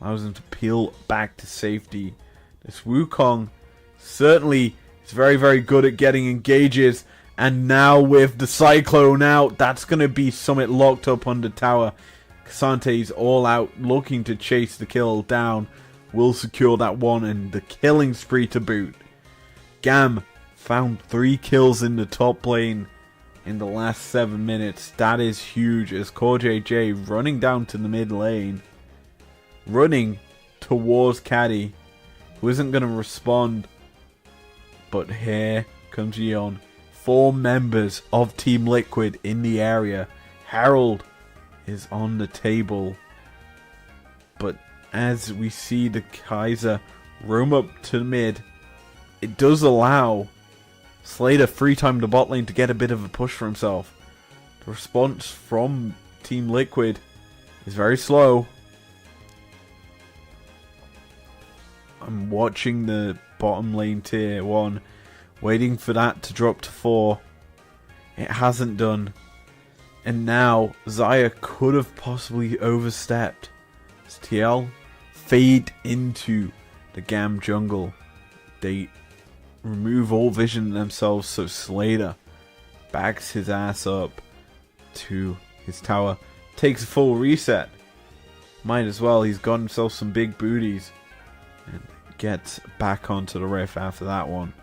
Allows him to peel back to safety. This Wukong certainly is very, very good at getting engages. And now with the Cyclone out, that's going to be Summit locked up on the tower. Casante's all out looking to chase the kill down. Will secure that one and the killing spree to boot. GAM found 3 kills in the top lane in the last 7 minutes. That is huge as Core JJ running down to the mid lane. Running towards Caddy, who isn't going to respond. But here comes Yeon. 4 members of Team Liquid in the area. Herald is on the table. But as we see the Kaiser roam up to the mid, it does allow Slater free time to bot lane to get a bit of a push for himself. The response from Team Liquid is very slow. I'm watching the bottom lane tier 1, waiting for that to drop to 4. It hasn't done. And now Xayah could have possibly overstepped. As TL fade into the GAM jungle. They remove all vision themselves, so Slater backs his ass up to his tower. Takes a full reset. Might as well, he's got himself some big booties. And gets back onto the riff after that one.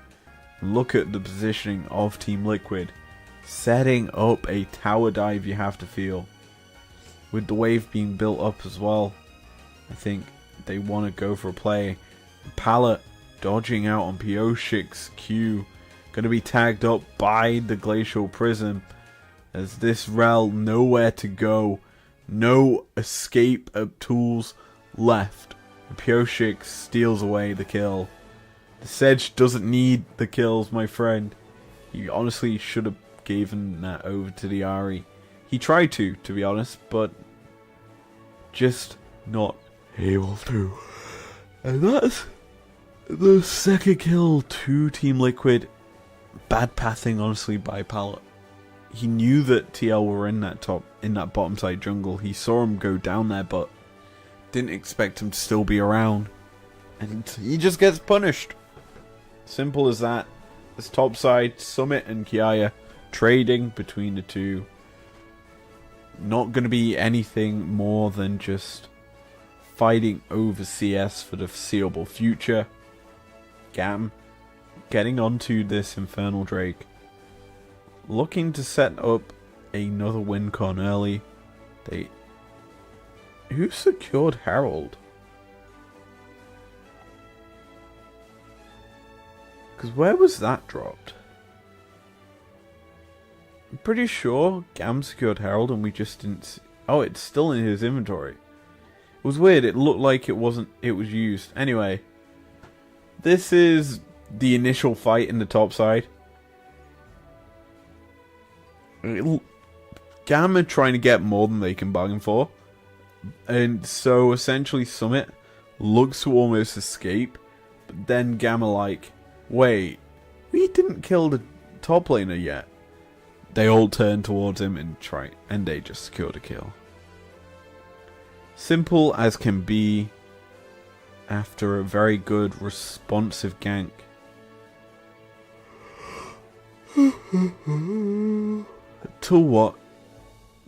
Look at the positioning of Team Liquid. Setting up a tower dive, you have to feel. With the wave being built up as well. I think they want to go for a play. Pallet dodging out on Pioshik's Q. Going to be tagged up by the Glacial Prism. As this Rel nowhere to go. No escape tools left. Pioshik steals away the kill. The Sedge doesn't need the kills, my friend. He honestly should have given that over to the Ahri. He tried to be honest, but just not able to. And that's the second kill to Team Liquid. Bad pathing, honestly, by Pallet. He knew that TL were in that bottom side jungle. He saw him go down there, but didn't expect him to still be around. And he just gets punished. Simple as that. This top side, Summit and Kiaya trading between the two. Not going to be anything more than just fighting over CS for the foreseeable future. GAM getting onto this Infernal Drake. Looking to set up another win con early. Who secured Herald? Because where was that dropped? I'm pretty sure GAM secured Herald and we just didn't see. Oh, it's still in his inventory. It was weird. It looked like it wasn't. It was used. Anyway, this is the initial fight in the top side. GAM are trying to get more than they can bargain for. And so essentially Summit looks to almost escape. But then GAM are like, wait, we didn't kill the top laner yet. They all turn towards him and they just secured a kill. Simple as can be after a very good responsive gank. to what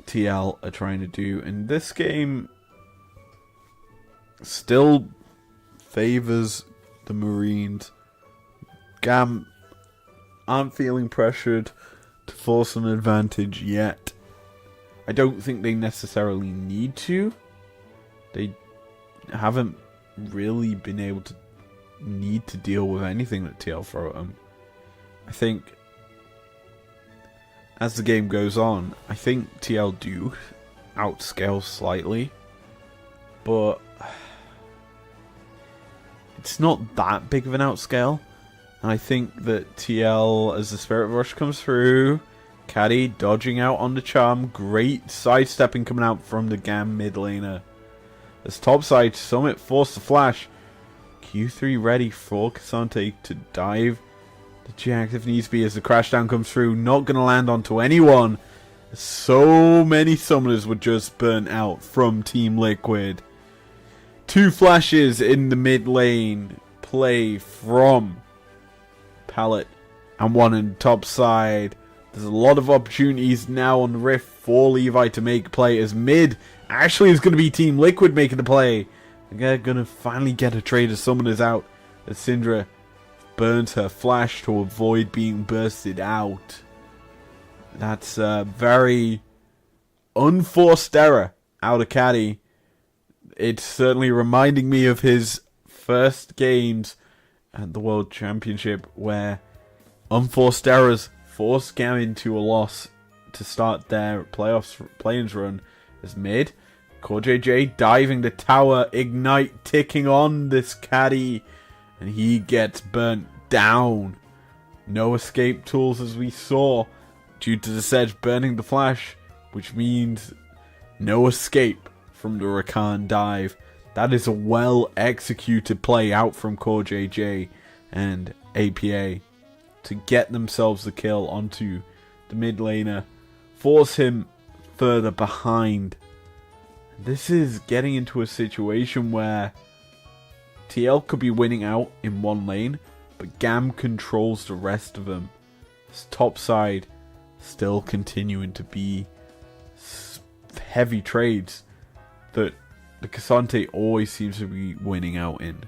TL are trying to do. And this game still favors the Marines. GAM aren't feeling pressured to force an advantage yet. I don't think they necessarily need to. They haven't really been able to need to deal with anything that TL throw at them. I think as the game goes on, I think TL do outscale slightly, but it's not that big of an outscale. And I think that TL, as the Spirit Rush comes through, Caddy dodging out on the charm, great sidestepping coming out from the GAM mid laner. As topside, Summit forced the flash. Q3 ready for Cassante to dive the Jax if needs be as the crashdown comes through. Not going to land onto anyone. So many summoners were just burnt out from Team Liquid. 2 flashes in the mid lane. Play from Pallet and 1 in top side. There's a lot of opportunities now on the Rift for Levi to make play as mid actually is going to be Team Liquid making the play. They're going to finally get a trade of summoners out as Syndra burns her flash to avoid being bursted out. That's a very unforced error out of Caddy. It's certainly reminding me of his first games at the World Championship where unforced errors forced GAM into a loss to start their play-ins run as mid. Core JJ diving the tower, Ignite ticking on this Caddy, and he gets burnt down. No escape tools as we saw due to the Sedge burning the flash, which means no escape from the Rakan dive. That is a well executed play out from Core JJ and APA to get themselves the kill onto the mid laner, force him further behind. This is getting into a situation where TL could be winning out in one lane, but GAM controls the rest of them. This top side still continuing to be heavy trades that the Cassante always seems to be winning out in.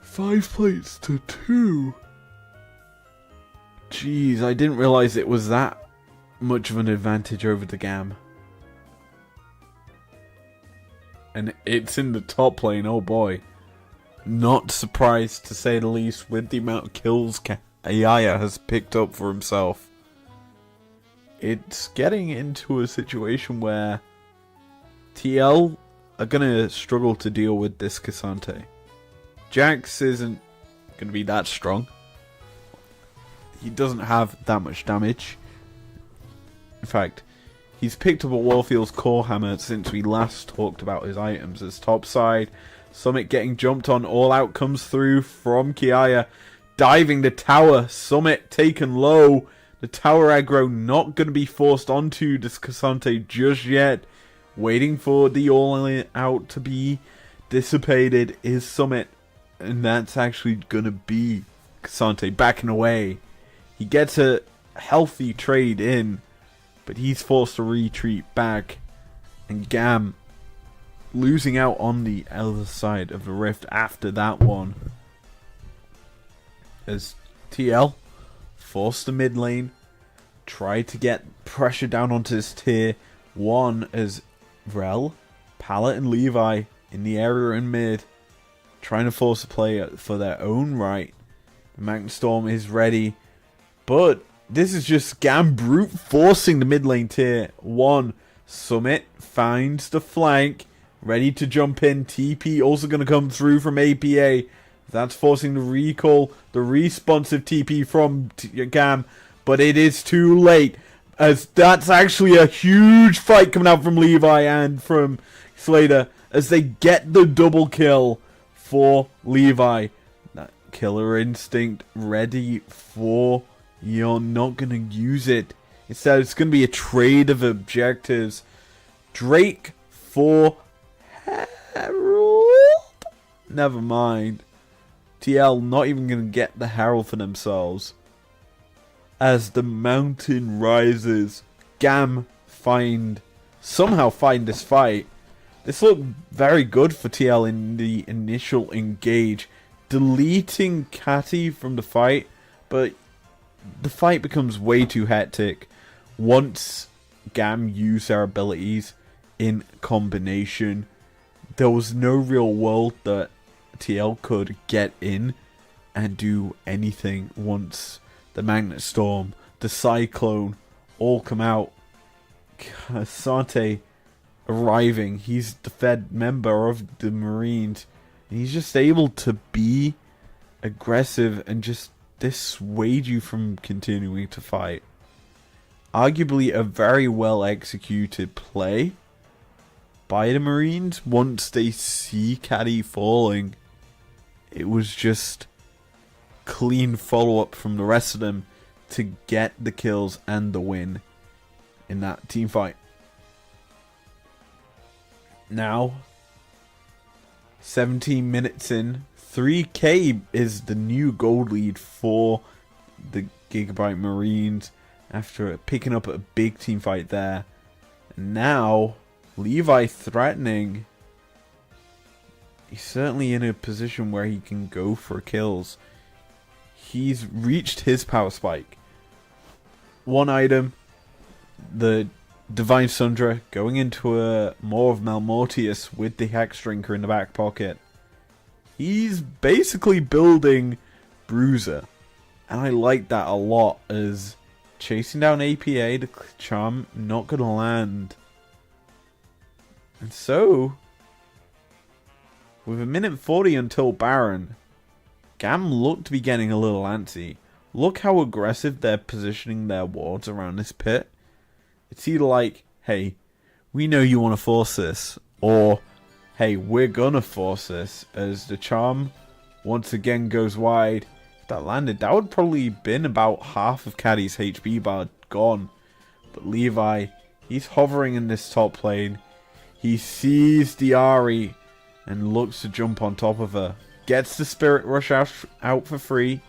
5 plates to 2. Jeez, I didn't realize it was that much of an advantage over the GAM. And it's in the top lane, oh boy. Not surprised to say the least with the amount of kills Ayaya has picked up for himself. It's getting into a situation where TL are going to struggle to deal with this Cassante. Jax isn't going to be that strong. He doesn't have that much damage. In fact, he's picked up a Warfield's Core Hammer since we last talked about his items. As topside, Summit getting jumped on, all out comes through from Kiaya, diving the tower, Summit taken low. The tower aggro not going to be forced onto this Cassante just yet. Waiting for the all out to be dissipated is Summit. And that's actually going to be Cassante backing away. He gets a healthy trade in, but he's forced to retreat back. And GAM losing out on the other side of the rift after that one. As TL forced the mid lane, tried to get pressure down onto this tier 1 as Rel, Pallet and Levi in the area in mid, trying to force a play for their own right. The Magnetstorm is ready, but this is just GAM brute forcing the mid lane tier 1. Summit finds the flank, ready to jump in. TP also going to come through from APA. That's forcing the recall, the responsive TP from GAM, but it is too late, as that's actually a huge fight coming out from Levi and from Slater as they get the double kill for Levi. That killer instinct ready for, you're not going to use it. Instead, it's going to be a trade of objectives. Drake for Herald? Never mind. TL not even going to get the Herald for themselves. as the mountain rises. GAM somehow find this fight. This looked very good for TL in the initial engage, deleting Catty from the fight, but the fight becomes way too hectic once GAM use their abilities in combination. There was no real world that TL could get in and do anything once the Magnet Storm, the Cyclone, all come out. Sante arriving, he's the Fed member of the Marines, and he's just able to be aggressive and just dissuade you from continuing to fight. Arguably a very well executed play by the Marines. Once they see Caddy falling, it was just clean follow-up from the rest of them to get the kills and the win in that team fight. Now, 17 minutes in, 3k is the new gold lead for the Gigabyte Marines after picking up a big team fight there. And now, Levi threatening. He's certainly in a position where he can go for kills. He's reached his power spike. One item, the Divine Sundra, going into a more of Malmortius with the Hex Drinker in the back pocket. He's basically building Bruiser, and I like that a lot, as chasing down APA, the charm not going to land. And so, with a minute 40 until Baron, GAM look to be getting a little antsy. Look how aggressive they're positioning their wards around this pit. It's either like, hey, we know you want to force this, or, hey, we're gonna force this, as the charm once again goes wide. If that landed, that would probably been about half of Caddy's HP bar gone. But Levi, he's hovering in this top lane. He sees the Ahri and looks to jump on top of her. Gets the Spirit Rush out for free,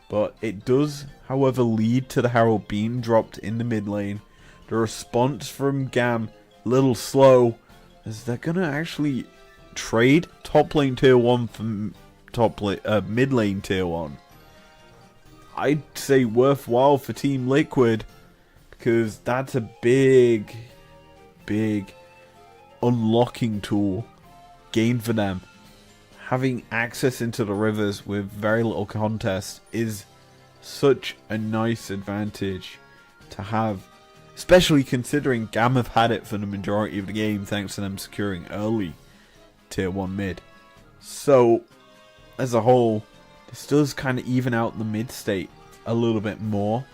but it does, however, lead to the Herald being dropped in the mid lane. The response from GAM, a little slow, as they're going to actually trade top lane tier 1 for mid lane tier 1. I'd say worthwhile for Team Liquid, because that's a big unlocking tool gained for them. Having access into the rivers with very little contest is such a nice advantage to have. Especially considering GAM have had it for the majority of the game thanks to them securing early tier 1 mid. So, as a whole, this does kind of even out the mid state a little bit more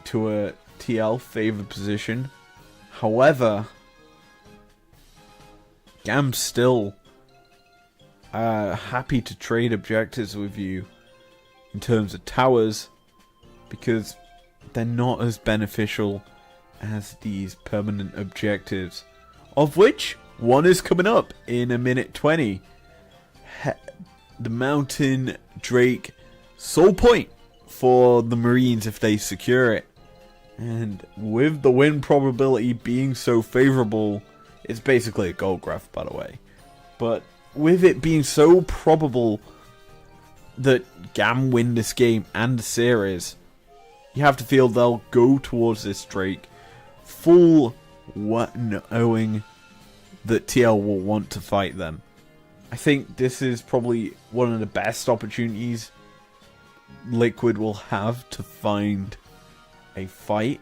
to a TL favored position. However, GAM's still happy to trade objectives with you in terms of towers, because they're not as beneficial as these permanent objectives, of which one is coming up in a minute 20. The Mountain Drake Soul Point for the Marines if they secure it, and with the win probability being so favorable, it's basically a gold graph, by the way, but with it being so probable that GAM win this game and the series, you have to feel they'll go towards this Drake full knowing that TL will want to fight them. I think this is probably one of the best opportunities Liquid will have to find a fight.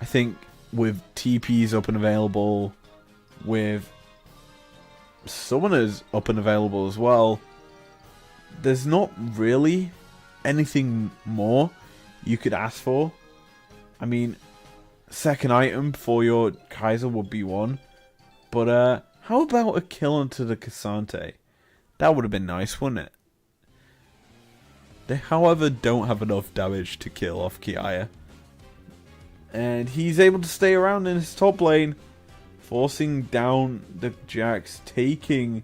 I think with TPs up and available, with Summoners up and available as well, there's not really anything more you could ask for. I mean, second item for your Kaiser would be one, but how about a kill onto the Cassante? That would have been nice, wouldn't it? They, however, don't have enough damage to kill off Kiaya, and he's able to stay around in his top lane, forcing down the Jax, taking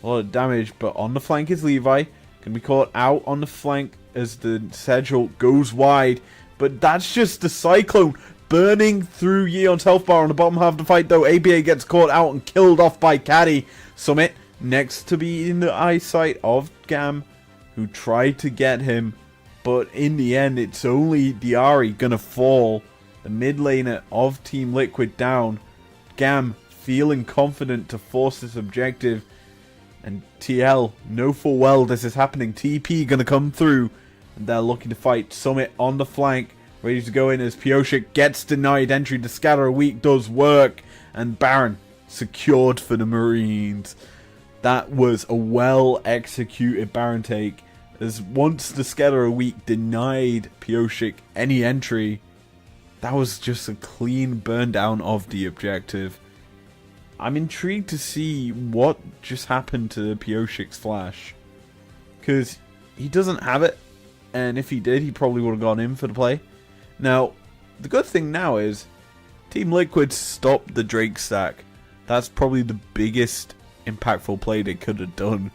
a lot of damage. But on the flank is Levi, can be caught out on the flank as the Sedgel goes wide. But that's just the Cyclone burning through Yeon's health bar on the bottom half of the fight, though. ABA gets caught out and killed off by Caddy. Summit next to be in the eyesight of GAM, who tried to get him. But in the end, it's only Diari gonna fall. The mid laner of Team Liquid down. GAM feeling confident to force this objective. And TL know full well this is happening. TP gonna come through. And they're looking to fight. Summit on the flank. Ready to go in as Pioshik gets denied entry. The Scatter a Week does work. And Baron secured for the Marines. That was a well executed Baron take. As once the Scatter a Week denied Pioshik any entry, that was just a clean burn down of the objective. I'm intrigued to see what just happened to Pioshik's flash. Because he doesn't have it. And if he did, he probably would have gone in for the play. Now, the good thing now is Team Liquid stopped the Drake stack. That's probably the biggest impactful play they could have done.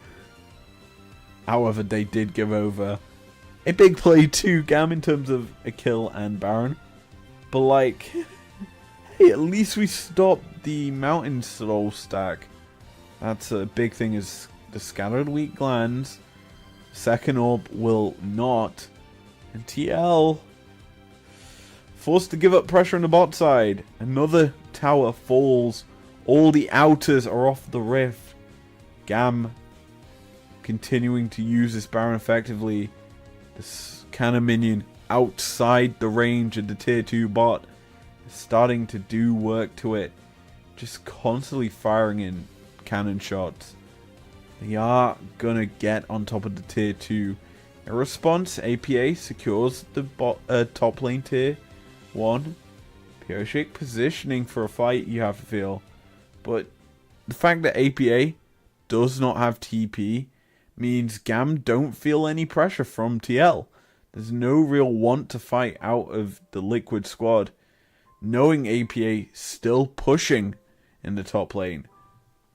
However, they did give over a big play to GAM in terms of a kill and Baron. But like, hey, at least we stopped the Mountain Soul stack. That's a big thing, is the Scattered Weak lands. Second Orb will not. And TL forced to give up pressure on the bot side. Another tower falls. All the outers are off the rift. GAM continuing to use this Baron effectively. This cannon minion outside the range of the tier 2 bot is starting to do work to it. Just constantly firing in cannon shots. They are gonna get on top of the tier 2. In response, APA secures the top lane tier 1. Pioshik positioning for a fight, you have to feel. But the fact that APA does not have TP means GAM don't feel any pressure from TL. There's no real want to fight out of the Liquid squad, knowing APA still pushing in the top lane.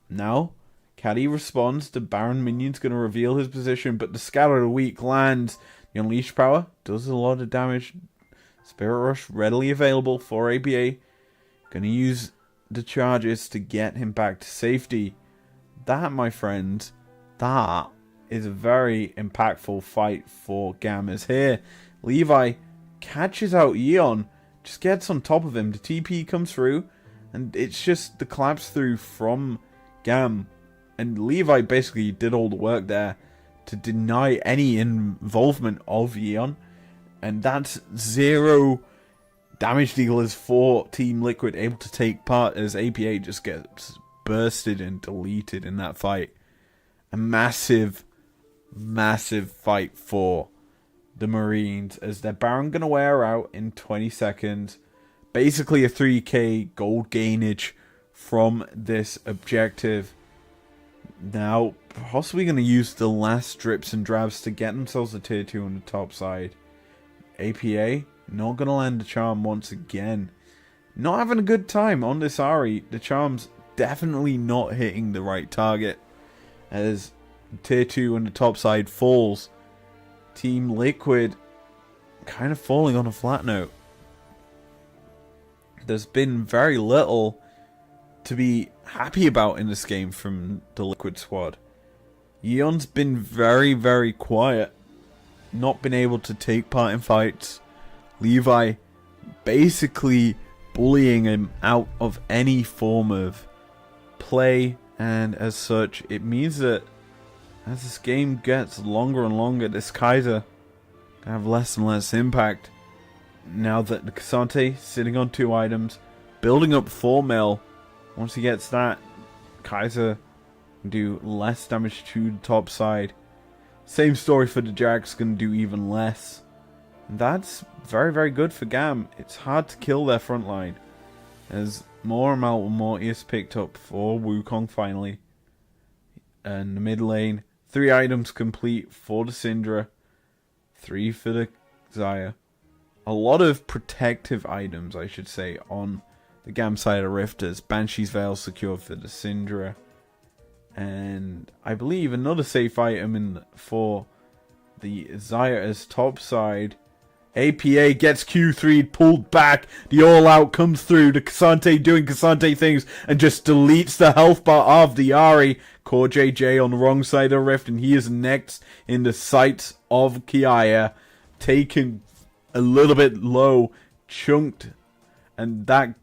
Now, Caddy responds. The Baron minion's going to reveal his position, but the Scatter of the Weak lands. The Unleashed power does a lot of damage. Spirit Rush readily available for APA. Going to use the charges to get him back to safety. That, my friends, that is a very impactful fight for Gamers here. Levi catches out Yeon, just gets on top of him. The TP comes through, and it's just the collapse through from GAM. And Levi basically did all the work there to deny any involvement of Yeon. And that's 0 damage dealers for Team Liquid able to take part, as APA just gets bursted and deleted in that fight. A massive, massive fight for the Marines, as their Baron gonna wear out in 20 seconds. Basically a 3k gold gainage from this objective. Now, possibly going to use the last drips and drabs to get themselves a tier 2 on the top side. APA, not going to land the charm once again. Not having a good time on this Ahri. The charm's definitely not hitting the right target, as tier 2 on the top side falls. Team Liquid kind of falling on a flat note. There's been very little to be happy about in this game from the Liquid squad. Yeon's been very, very quiet. Not been able to take part in fights. Levi basically bullying him out of any form of play. And as such, it means that as this game gets longer and longer, this Kaiser can have less and less impact. Now that the Cassante sitting on 2 items, building up 4 mil. Once he gets that, Kaiser can do less damage to the top side. Same story for the Jax, going to do even less. And that's very, very good for GAM. It's hard to kill their front line, as more and more is picked up for Wukong finally. And the mid lane, 3 items complete for the Syndra, 3 for the Xayah. A lot of protective items, I should say, on the GAM side of Rifters. Banshee's Veil secured for the Syndra. And I believe another safe item for the Xayah's top side. APA gets Q3'd, pulled back. The all-out comes through. The K'Sante doing K'Sante things and just deletes the health bar of the Ahri. Core JJ on the wrong side of the rift, and he is next in the sights of Kiaya. Taken a little bit low, chunked, and that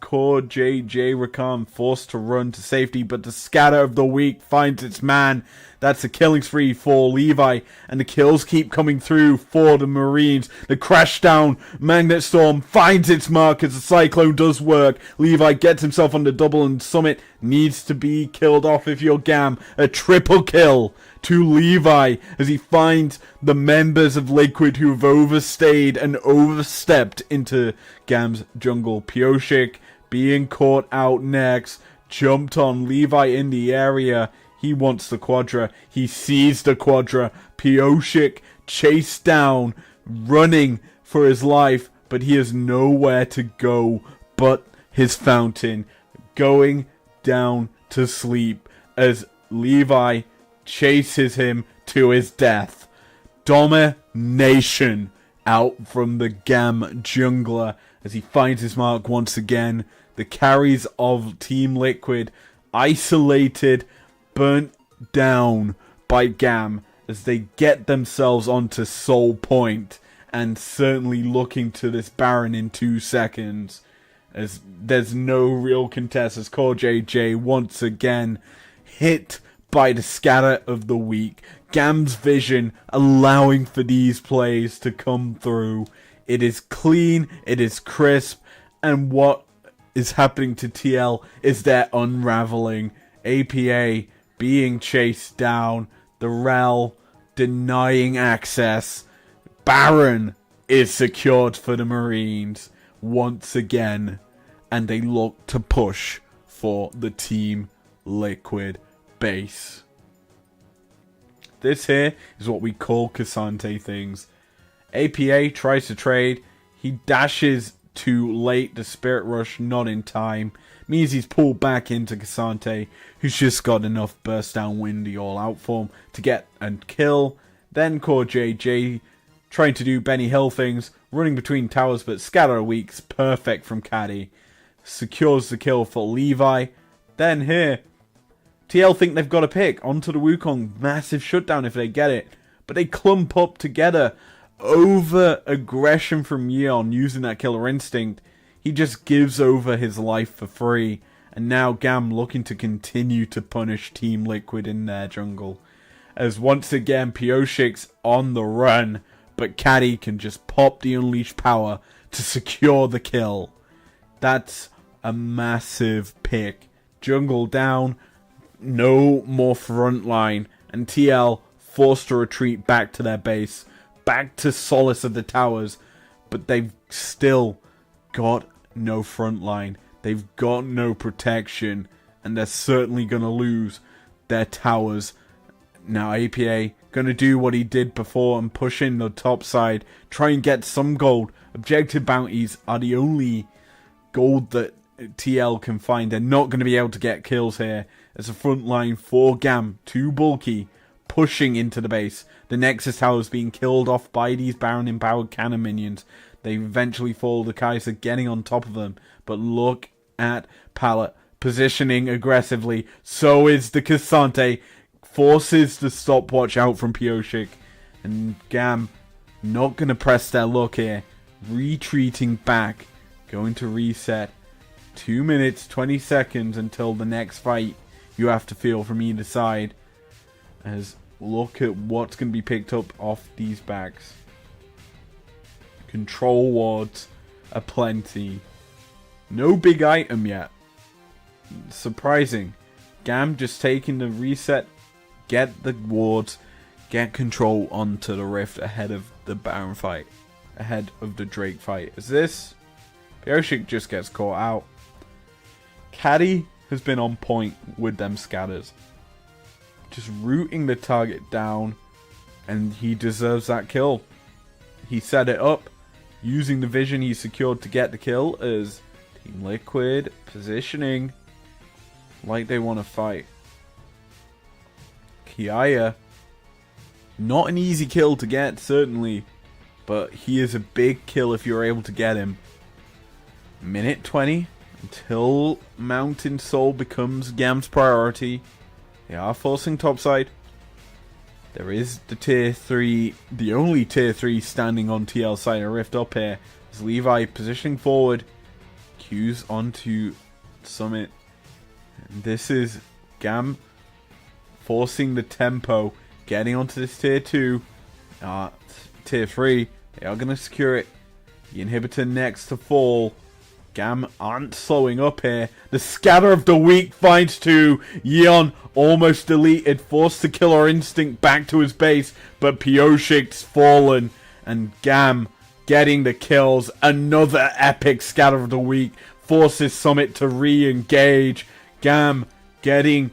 Core JJ Rakan forced to run to safety, but the scatter of the week finds its man. That's a killing spree for Levi, and the kills keep coming through for the Marines. The crash down Magnet Storm finds its mark as the Cyclone does work. Levi gets himself on the double, and Summit needs to be killed off if you're GAM. A triple kill to Levi as he finds the members of Liquid who have overstayed and overstepped into GAM's jungle. Pioshik being caught out next, jumped on Levi in the area. He wants the Quadra. He sees the Quadra. Pioshik chased down, running for his life, but he has nowhere to go but his fountain, going down to sleep as Levi chases him to his death. Domination out from the GAM jungler as he finds his mark once again. The carries of Team Liquid isolated, burnt down by GAM as they get themselves onto Soul Point, and certainly looking to this Baron in 2 seconds as there's no real contest as Core JJ once again hit by the scatter of the week. GAM's vision allowing for these plays to come through. It is clean, it is crisp, and what is happening to TL is they're unraveling. APA being chased down, the Rel denying access. Baron is secured for the Marines once again, and they look to push for the Team Liquid base. This here is what we call K'Sante things. APA tries to trade. He dashes too late. The Spirit Rush not in time. Means he's pulled back into K'Sante, who's just got enough burst down windy all out form to get and kill. Then Core JJ trying to do Benny Hill things, running between towers, but Scatter Week's perfect from Caddy. Secures the kill for Levi. Then here, TL think they've got a pick onto the Wukong. Massive shutdown if they get it. But they clump up together. Over aggression from Yeon using that killer instinct. He just gives over his life for free. And now GAM looking to continue to punish Team Liquid in their jungle. As once again Pioshik's on the run. But Caddy can just pop the Unleashed power to secure the kill. That's a massive pick. Jungle down. No more front line. And TL forced to retreat back to their base. Back to solace of the towers. But they've still got no front line. They've got no protection. And they're certainly going to lose their towers. Now APA going to do what he did before and push in the top side. Try and get some gold. Objective bounties are the only gold that TL can find. They're not going to be able to get kills here. As a front line for GAM. Too bulky. Pushing into the base. The Nexus Tower is being killed off by these Baron empowered cannon minions. They eventually fall. The Kaiser getting on top of them. But look at Pallet positioning aggressively. So is the K'Sante. Forces the stopwatch out from Pioshik. And GAM not going to press their luck here. Retreating back. Going to reset. 2 minutes, 20 seconds until the next fight you have to feel from either side. As look at what's going to be picked up off these backs. Control wards aplenty. No big item yet. Surprising. GAM just taking the reset. Get the wards. Get control onto the rift ahead of the Baron fight. Ahead of the Drake fight. Is this? Pioshik just gets caught out. Caddy has been on point with them scatters. Just rooting the target down. And he deserves that kill. He set it up. Using the vision he secured to get the kill as Team Liquid positioning like they want to fight. Kiaya Not an easy kill to get, certainly, but he is a big kill if you're able to get him. Minute 20 until Mountain Soul becomes GAM's priority. They are forcing topside. There is the tier 3, the only tier 3 standing on TL side of Rift up here. As Levi positioning forward, Q's onto Summit. And this is GAM forcing the tempo, getting onto this tier 2. Tier 3, they are going to secure it. The inhibitor next to fall. GAM aren't slowing up here. The scatter of the week finds 2. Yeon almost deleted, forced the killer instinct back to his base, but Pioshik's fallen, and GAM getting the kills. Another epic scatter of the week forces Summit to re-engage. GAM getting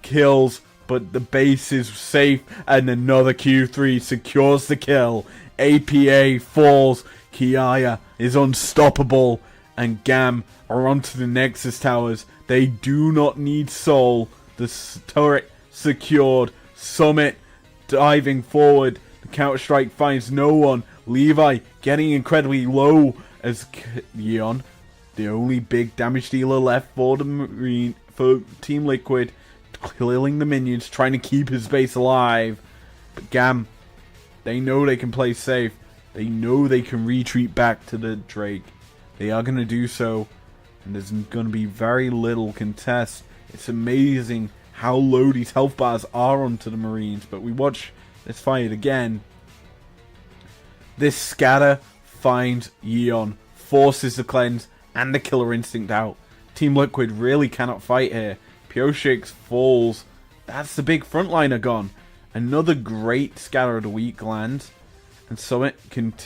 kills, but the base is safe, and another Q3 secures the kill. APA falls. Kiaya is unstoppable. And GAM are onto the Nexus Towers. They do not need Soul. The turret secured. Summit diving forward. The counter-strike finds no one. Levi getting incredibly low as Yeon, the only big damage dealer left for for Team Liquid, killing the minions, trying to keep his base alive. But GAM, they know they can play safe. They know they can retreat back to the Drake. They are going to do so, and there's going to be very little contest. It's amazing how low these health bars are onto the Marines, but we watch this fight again. This scatter finds Yeon, forces the cleanse and the killer instinct out. Team Liquid really cannot fight here. Pioshik falls. That's the big frontliner gone. Another great scatter of the week lands, and Summit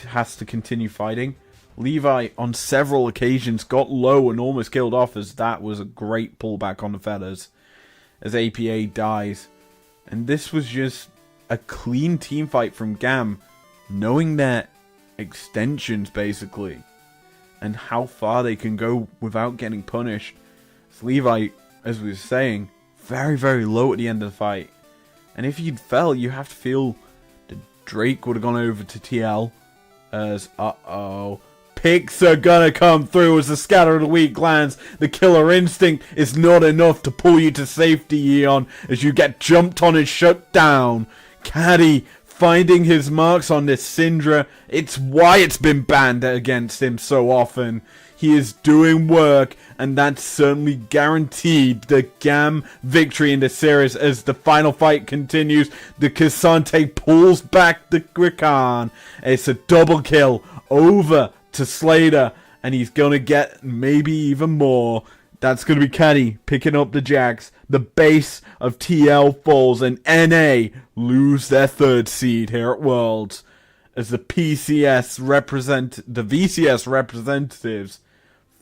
has to continue fighting. Levi, on several occasions, got low and almost killed off, as that was a great pullback on the feathers as APA dies. And this was just a clean team fight from GAM, knowing their extensions, basically, and how far they can go without getting punished. So Levi, as we were saying, very, very low at the end of the fight. And if you'd fell, you have to feel the Drake would have gone over to TL as, picks are gonna come through as the scatter of the week lands. The killer instinct is not enough to pull you to safety, Yeon, as you get jumped on and shut down. Caddy finding his marks on this Syndra. It's why it's been banned against him so often. He is doing work, and that's certainly guaranteed the GAM victory in the series as the final fight continues. The Cassante pulls back the Grikan. It's a double kill over to Slater, and he's gonna get maybe even more. That's gonna be Caddy picking up the Jacks. The base of TL falls, and NA lose their 3rd seed here at Worlds as the VCS representatives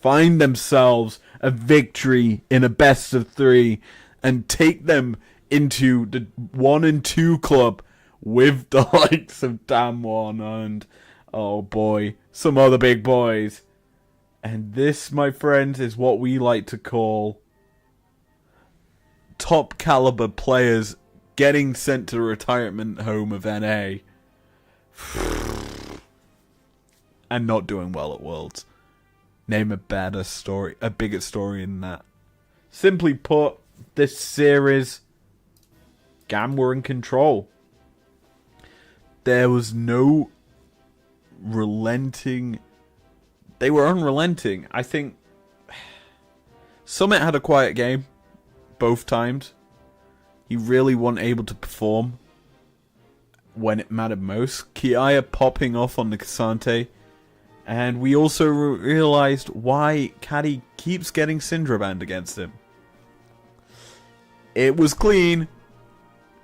find themselves a victory in a best of 3 and take them into the 1 and 2 club with the likes of Damwon and, oh boy, some other big boys. And this, my friends, is what we like to call top caliber players getting sent to the retirement home of NA and not doing well at Worlds. Name a bigger story than that. Simply put, this series, GAM were in control. There was no relenting. They were unrelenting. I think Summit had a quiet game both times. He really wasn't able to perform when it mattered most. Kiaya popping off on the Cassante. And we also realized why Caddy keeps getting Syndra banned against him. It was clean,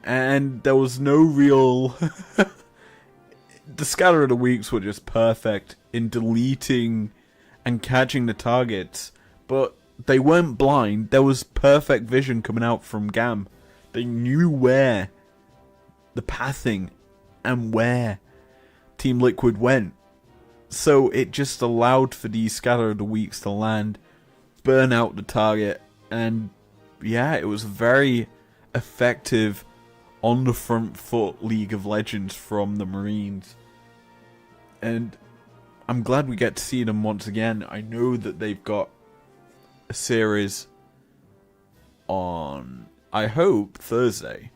and there was no real... The scatter of the weeks were just perfect in deleting and catching the targets, but they weren't blind. There was perfect vision coming out from GAM. They knew where the pathing and where Team Liquid went. So it just allowed for these scatter of the weeks to land, burn out the target, and yeah, it was very effective on the front foot League of Legends from the Marines. And I'm glad we get to see them once again. I know that they've got a series on, I hope, Thursday.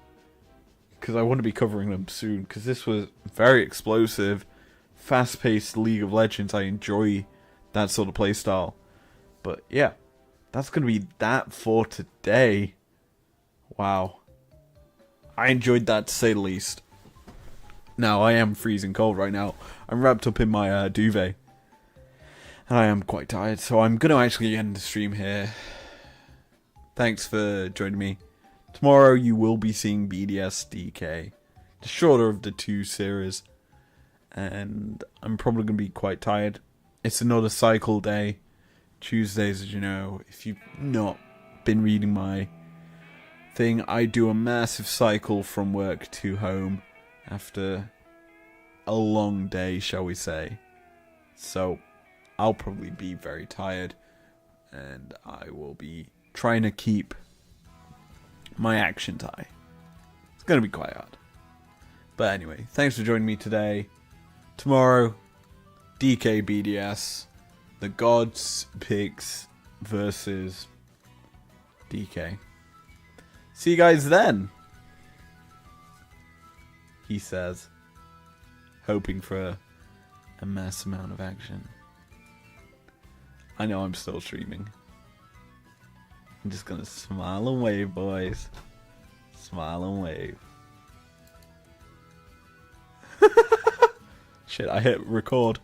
Because I want to be covering them soon. Because this was very explosive, fast-paced League of Legends. I enjoy that sort of playstyle. But yeah, that's going to be that for today. Wow. I enjoyed that, to say the least. Now, I am freezing cold right now. I'm wrapped up in my duvet. And I am quite tired, so I'm going to actually end the stream here. Thanks for joining me. Tomorrow you will be seeing BDS DK. The shorter of the two series. And I'm probably going to be quite tired. It's another cycle day. Tuesdays, as you know, if you've not been reading my thing, I do a massive cycle from work to home after a long day, shall we say. So I'll probably be very tired, and I will be trying to keep my actions high. It's going to be quite hard. But anyway, thanks for joining me today. Tomorrow, DK BDS, the Gods picks versus DK. See you guys then, he says, hoping for a mass amount of action. I know I'm still streaming. I'm just gonna smile and wave, boys. Smile and wave. Shit, I hit record.